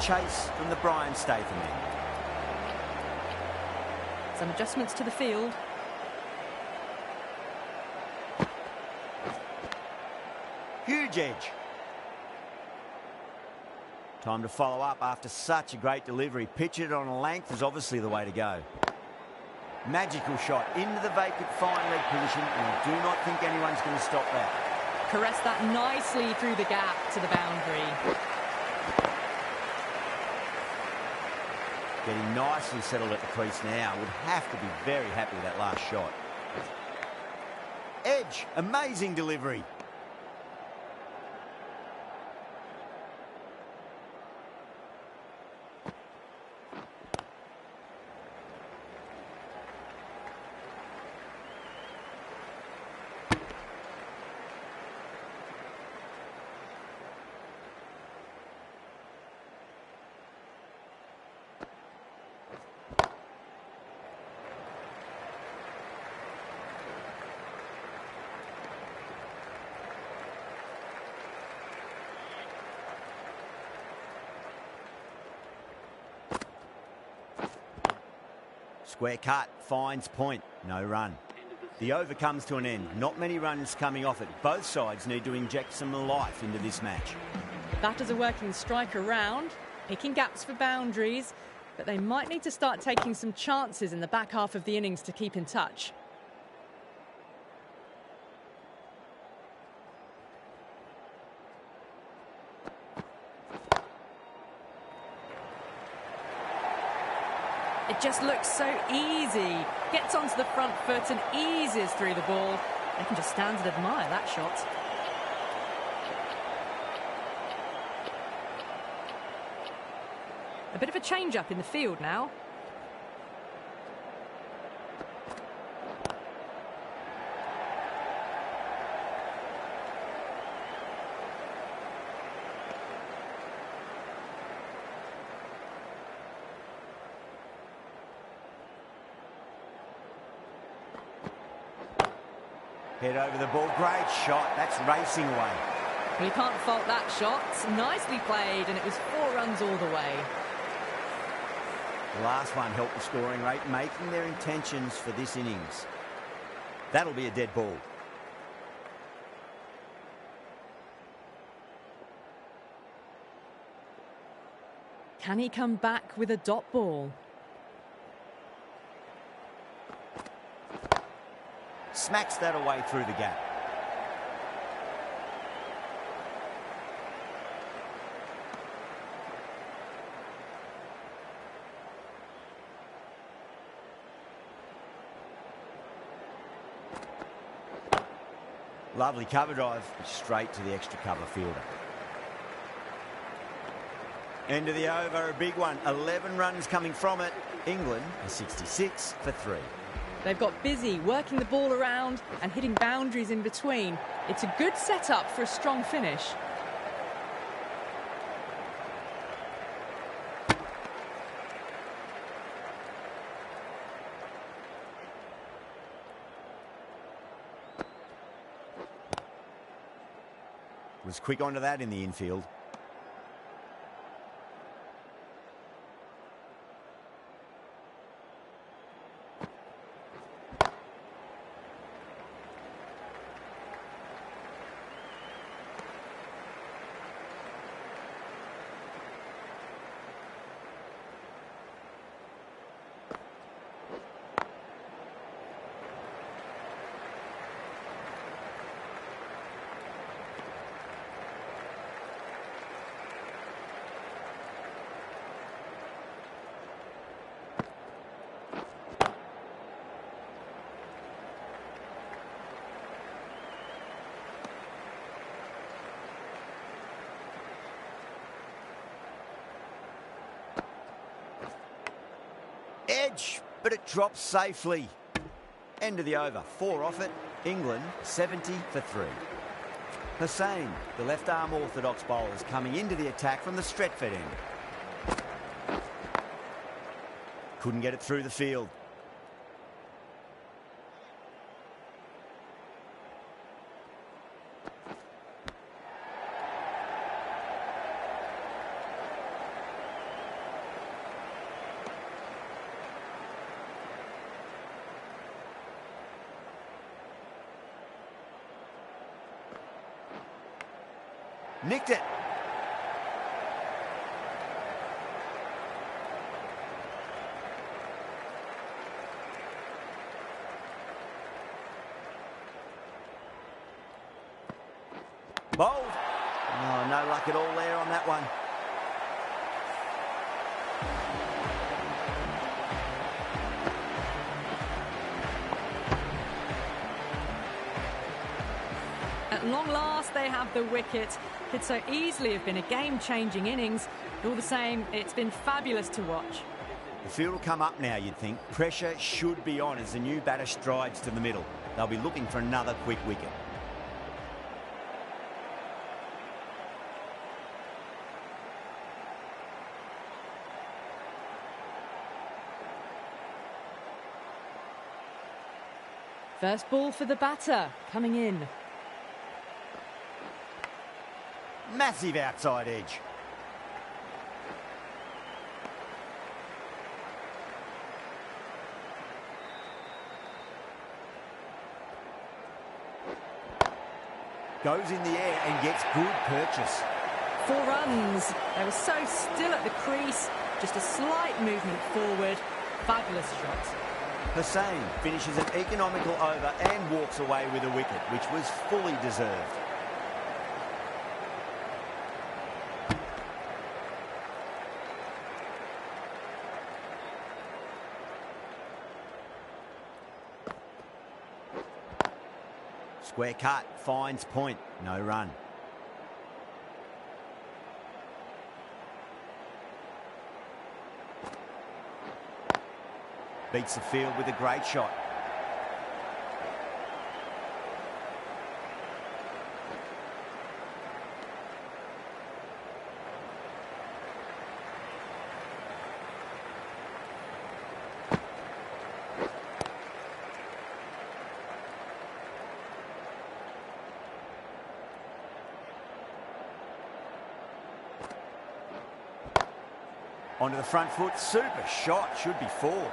Speaker 1: Chase from the Brian Statham end.
Speaker 2: Some adjustments to the field.
Speaker 1: Huge edge. Time to follow up after such a great delivery. Pitch it on a length is obviously the way to go. Magical shot into the vacant fine leg position, and I do not think anyone's going to stop that.
Speaker 2: Caressed that nicely through the gap to the boundary.
Speaker 1: Getting nicely settled at the crease now. Would have to be very happy with that last shot. Edge, amazing delivery. Square cut, finds point, no run. The over comes to an end. Not many runs coming off it. Both sides need to inject some life into this match.
Speaker 2: Batters are working strike around, picking gaps for boundaries, but they might need to start taking some chances in the back half of the innings to keep in touch. It just looks so easy. Gets onto the front foot and eases through the ball. They can just stand and admire that shot. A bit of a change-up in the field now.
Speaker 1: Head over the ball, great shot, that's racing away.
Speaker 2: Well, you can't fault that shot. Nicely played, and it was 4 runs all the way.
Speaker 1: The last one helped the scoring rate, making their intentions for this innings. That'll be a dead ball.
Speaker 2: Can he come back with a dot ball?
Speaker 1: Smacks that away through the gap. Lovely cover drive, straight to the extra cover fielder. End of the over, a big one. 11 runs coming from it. England are 66 for 3.
Speaker 2: They've got busy working the ball around and hitting boundaries in between. It's a good setup for a strong finish.
Speaker 1: Was quick onto that in the infield. Edge, but it drops safely. End of the over. 4 off it. England 70 for 3. Hussain, the left-arm orthodox bowler, is coming into the attack from the Stretford end. Couldn't get it through the field. Nicked it. Bowled. Oh, no luck at all there on that one.
Speaker 2: At long last, they have the wicket. Could so easily have been a game-changing innings. All the same, it's been fabulous to watch.
Speaker 1: The field will come up now, you'd think. Pressure should be on as the new batter strides to the middle. They'll be looking for another quick wicket.
Speaker 2: First ball for the batter, coming in.
Speaker 1: Massive outside edge. Goes in the air and gets good purchase.
Speaker 2: 4 runs. They were so still at the crease. Just a slight movement forward. Fabulous shot.
Speaker 1: Hussain finishes an economical over and walks away with a wicket, which was fully deserved. Square cut, finds point, no run. Beats the field with a great shot. Onto the front foot, super shot, should be 4.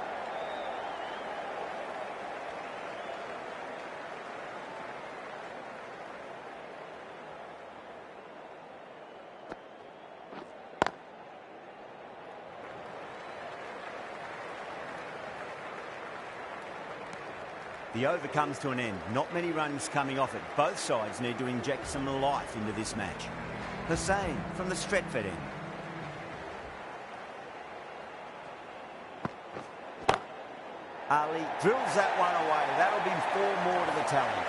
Speaker 1: The over comes to an end. Not many runs coming off it. Both sides need to inject some life into this match. Hussain from the Stretford end. Ali drills that one away. That'll be 4 more to the tally.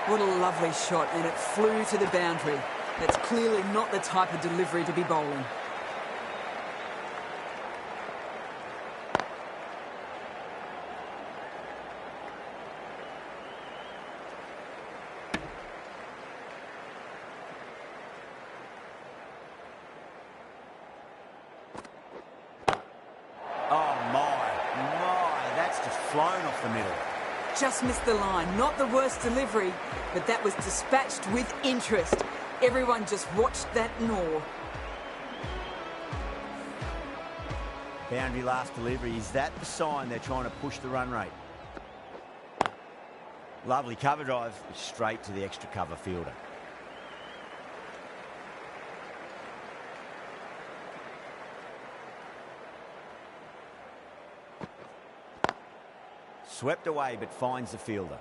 Speaker 6: What a lovely shot, and it flew to the boundary. That's clearly not the type of delivery to be bowling.
Speaker 1: Flown off the middle.
Speaker 6: Just missed the line. Not the worst delivery, but that was dispatched with interest. Everyone just watched that gnaw.
Speaker 1: Boundary last delivery. Is that the sign they're trying to push the run rate? Lovely cover drive straight to the extra cover fielder. Swept away, but finds the fielder.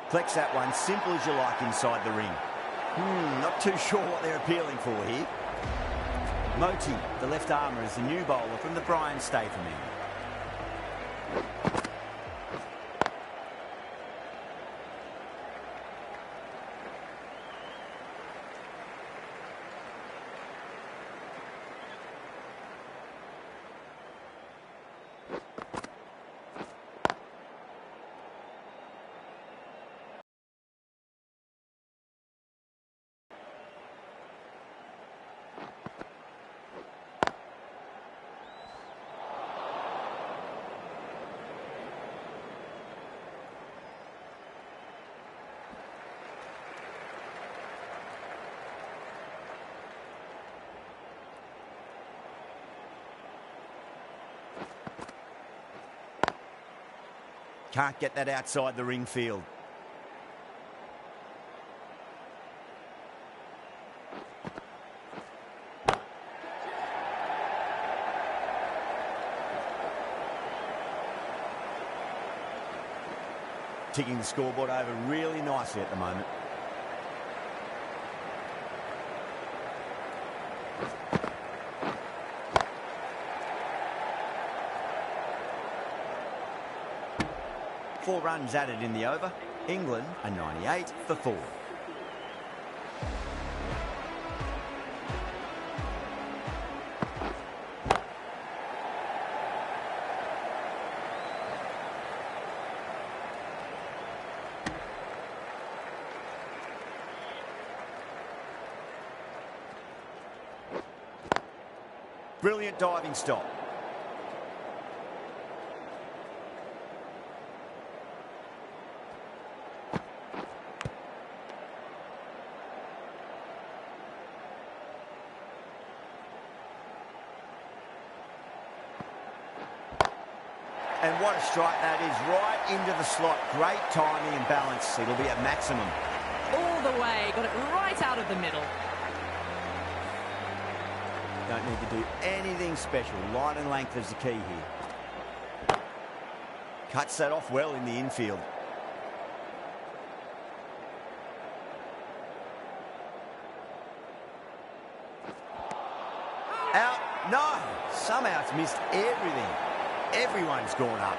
Speaker 1: Collects that one, simple as you like, inside the ring. Not too sure what they're appealing for here. Moti, the left armour, is the new bowler from the Brian Statham end. Can't get that outside the ring field. Ticking the scoreboard over really nicely at the moment. Four runs added in the over. England a 98 for 4. Brilliant diving stop. And what a strike that is, right into the slot. Great timing and balance. It'll be at maximum.
Speaker 2: All the way, got it right out of the middle.
Speaker 1: Don't need to do anything special. Line and length is the key here. Cuts that off well in the infield. Out. No. Somehow it's missed everything. Everyone's gone up.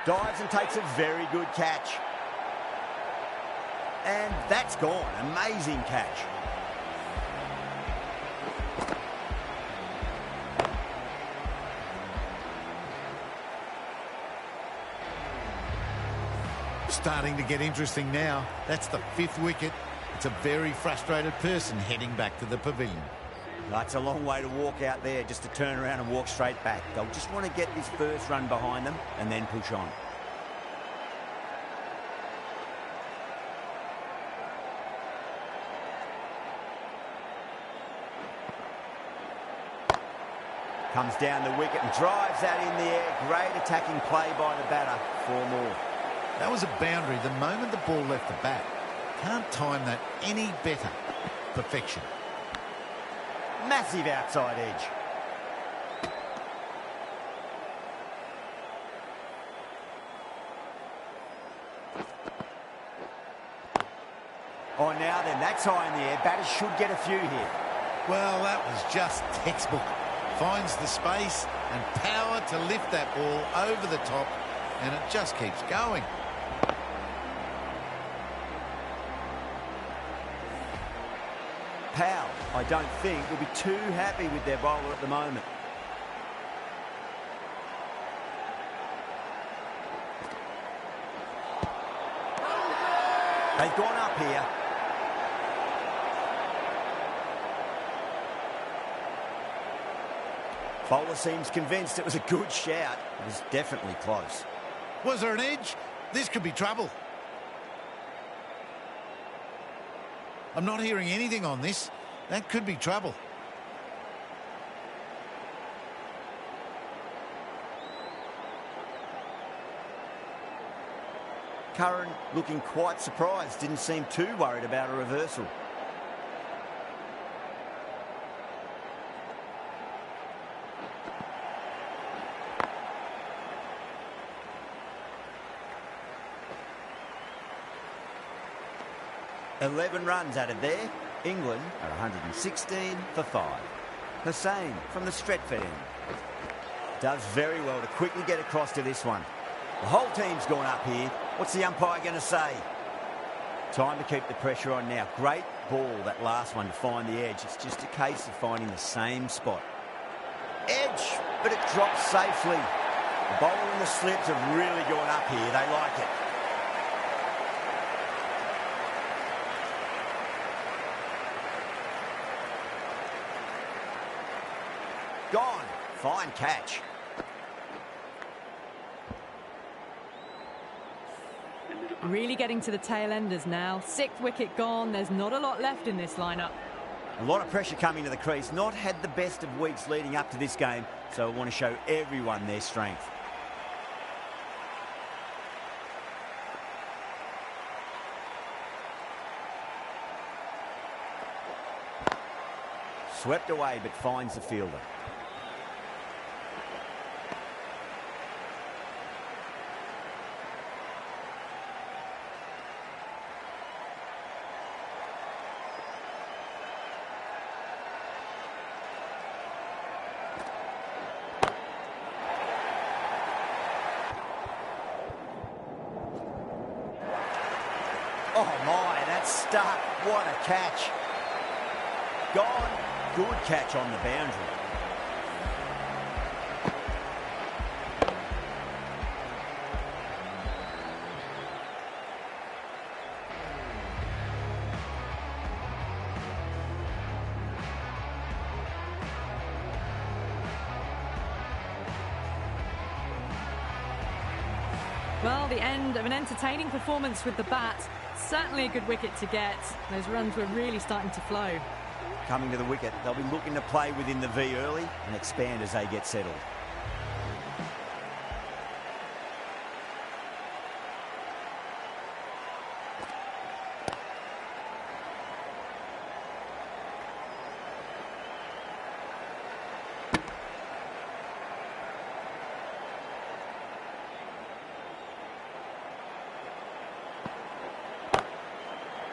Speaker 1: Dives and takes a very good catch. And that's gone. Amazing catch.
Speaker 5: Starting to get interesting now. That's the 5th wicket. It's a very frustrated person heading back to the pavilion.
Speaker 1: That's a long way to walk out there just to turn around and walk straight back. They'll just want to get this first run behind them and then push on. Comes down the wicket and drives that in the air. Great attacking play by the batter. 4 more.
Speaker 5: That was a boundary the moment the ball left the bat. Can't time that any better. Perfection.
Speaker 1: Massive outside edge. Oh, now then, that's high in the air. Batters should get a few here.
Speaker 5: Well, that was just textbook. Finds the space and power to lift that ball over the top, and it just keeps going.
Speaker 1: Powell, I don't think, will be too happy with their bowler at the moment. They've gone up here. Bowler seems convinced it was a good shout. It was definitely close.
Speaker 5: Was there an edge? This could be trouble. I'm not hearing anything on this. That could be trouble.
Speaker 1: Curran looking quite surprised. Didn't seem too worried about a reversal. $11 runs added there. England are 116 for 5. Hussain from the Stretford end. Does very well to quickly get across to this one. The whole team's gone up here. What's the umpire going to say? Time to keep the pressure on now. Great ball, that last one, to find the edge. It's just a case of finding the same spot. Edge, but it drops safely. The bowler and the slips have really gone up here. They like it. Gone. Fine catch.
Speaker 2: Really getting to the tail enders now. 6th wicket gone. There's not a lot left in this lineup.
Speaker 1: A lot of pressure coming to the crease. Not had the best of weeks leading up to this game, so I want to show everyone their strength. Swept away, but finds the fielder. Oh my, that's stuck. What a catch. Gone. Good catch on the boundary.
Speaker 2: Well, the end of an entertaining performance with the bat. certainly a good wicket to get. Those runs were really starting to flow.
Speaker 1: Coming to the wicket, they'll be looking to play within the V early and expand as they get settled.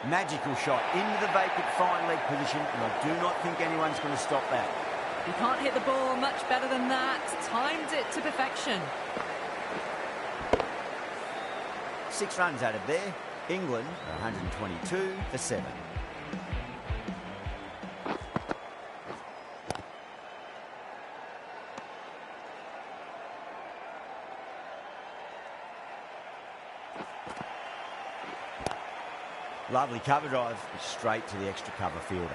Speaker 1: Magical shot into the vacant fine leg position, and I do not think anyone's going to stop that.
Speaker 2: You can't hit the ball much better than that. Timed it to perfection.
Speaker 1: 6 runs out of there. England 122 for 7. Lovely cover drive, straight to the extra cover fielder.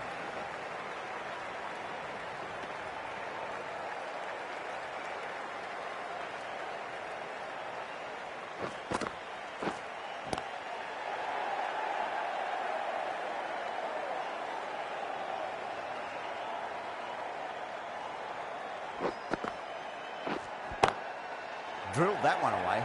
Speaker 1: Drilled that one away.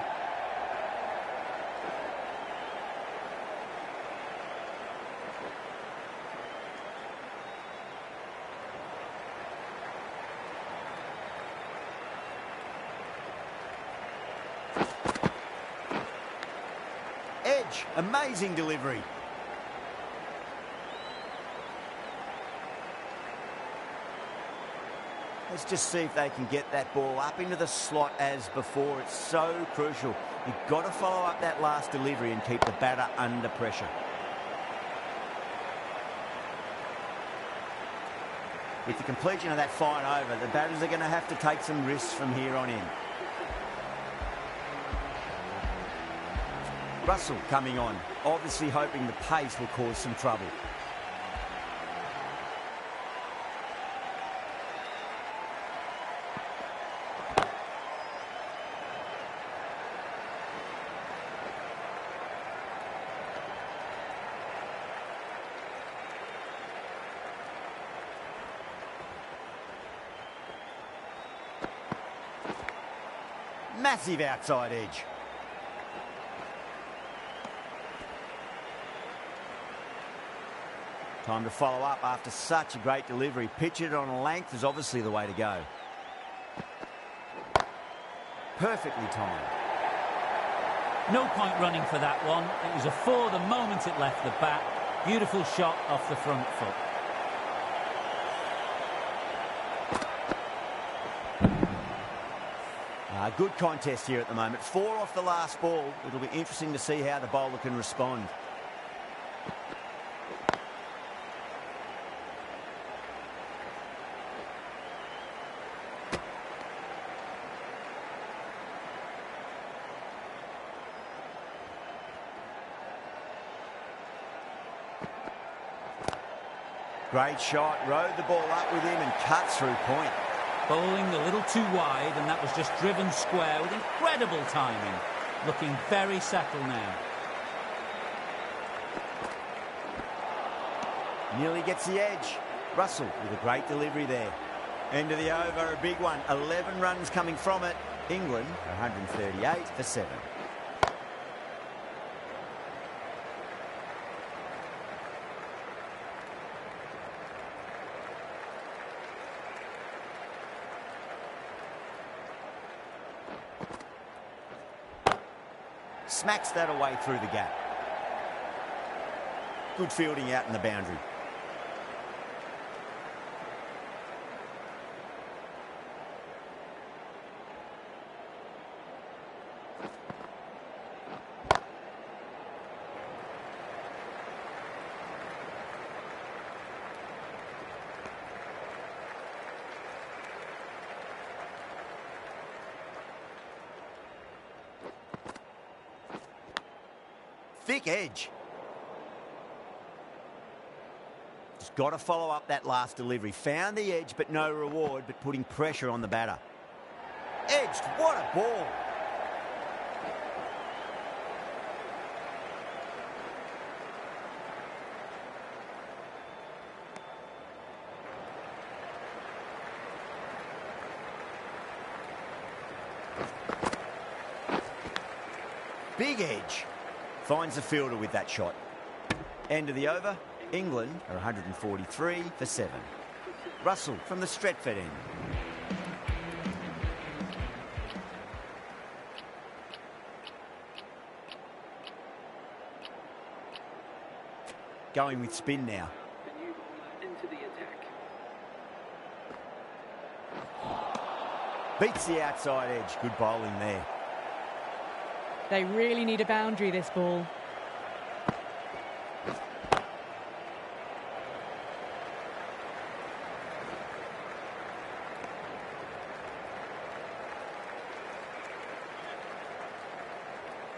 Speaker 1: Edge, amazing delivery. Let's just see if they can get that ball up into the slot as before. It's so crucial. You've got to follow up that last delivery and keep the batter under pressure. With the completion of that fine over, the batters are going to have to take some risks from here on in. Russell coming on, obviously hoping the pace will cause some trouble. Massive outside edge. Time to follow up after such a great delivery. Pitch it on a length is obviously the way to go. Perfectly timed.
Speaker 3: No point running for that one. It was a 4 the moment it left the bat. Beautiful shot off the front foot.
Speaker 1: Good contest here at the moment. 4 off the last ball. It'll be interesting to see how the bowler can respond. Great shot, rode the ball up with him and cut through point.
Speaker 3: Bowling a little too wide, and that was just driven square with incredible timing. Looking very settled now.
Speaker 1: Nearly gets the edge. Russell with a great delivery there. End of the over, a big one. 11 runs coming from it. England 138 for 7. Smacks that away through the gap. Good fielding out in the boundary. Thick edge. Just got to follow up that last delivery. Found the edge, but no reward, but putting pressure on the batter. Edged, what a ball. Big edge. Finds the fielder with that shot. End of the over. England are 143 for 7. Russell from the Stretford end. Going with spin now.
Speaker 4: The new bowler into the attack.
Speaker 1: Beats the outside edge. Good bowling there.
Speaker 2: They really need a boundary, this ball.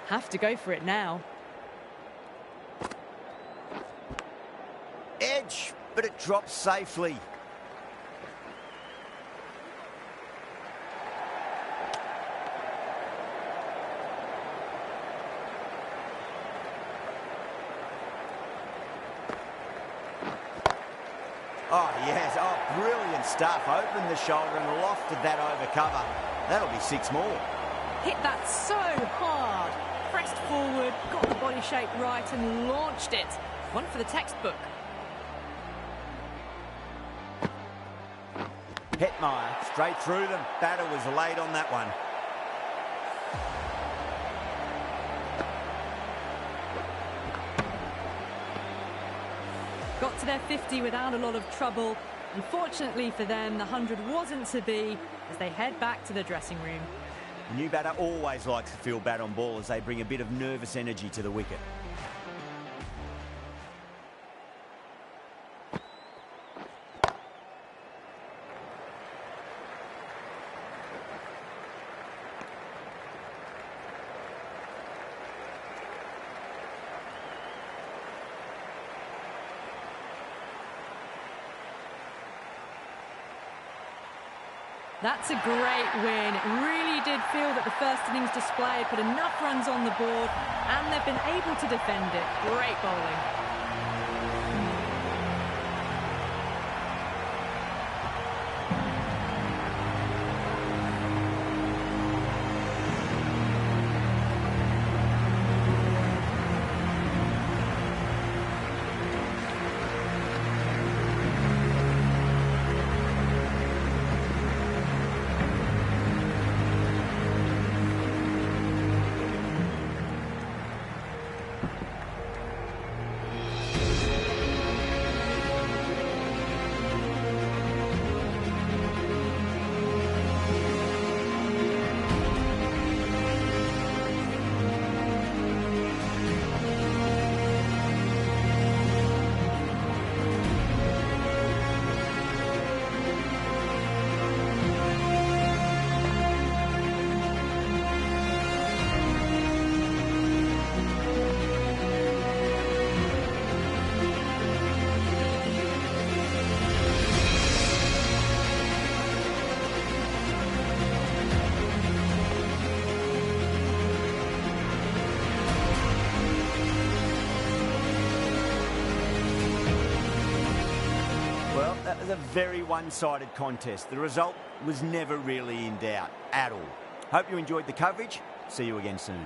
Speaker 2: Have to go for it now.
Speaker 1: Edge, but it drops safely. Oh, yes. Oh, brilliant stuff. Opened the shoulder and lofted that over cover. That'll be 6 more.
Speaker 2: Hit that so hard. Pressed forward, got the body shape right and launched it. One for the textbook.
Speaker 1: Hetmeyer straight through them. Batter was late on that one.
Speaker 2: Got to their 50 without a lot of trouble. Unfortunately for them, the 100 wasn't to be as they head back to the dressing room.
Speaker 1: The new batter always likes to feel bat on ball as they bring a bit of nervous energy to the wicket.
Speaker 2: That's a great win. It really did feel that the first innings display put enough runs on the board and they've been able to defend it. Great bowling.
Speaker 1: That was a very one-sided contest. The result was never really in doubt at all. Hope you enjoyed the coverage. See you again soon.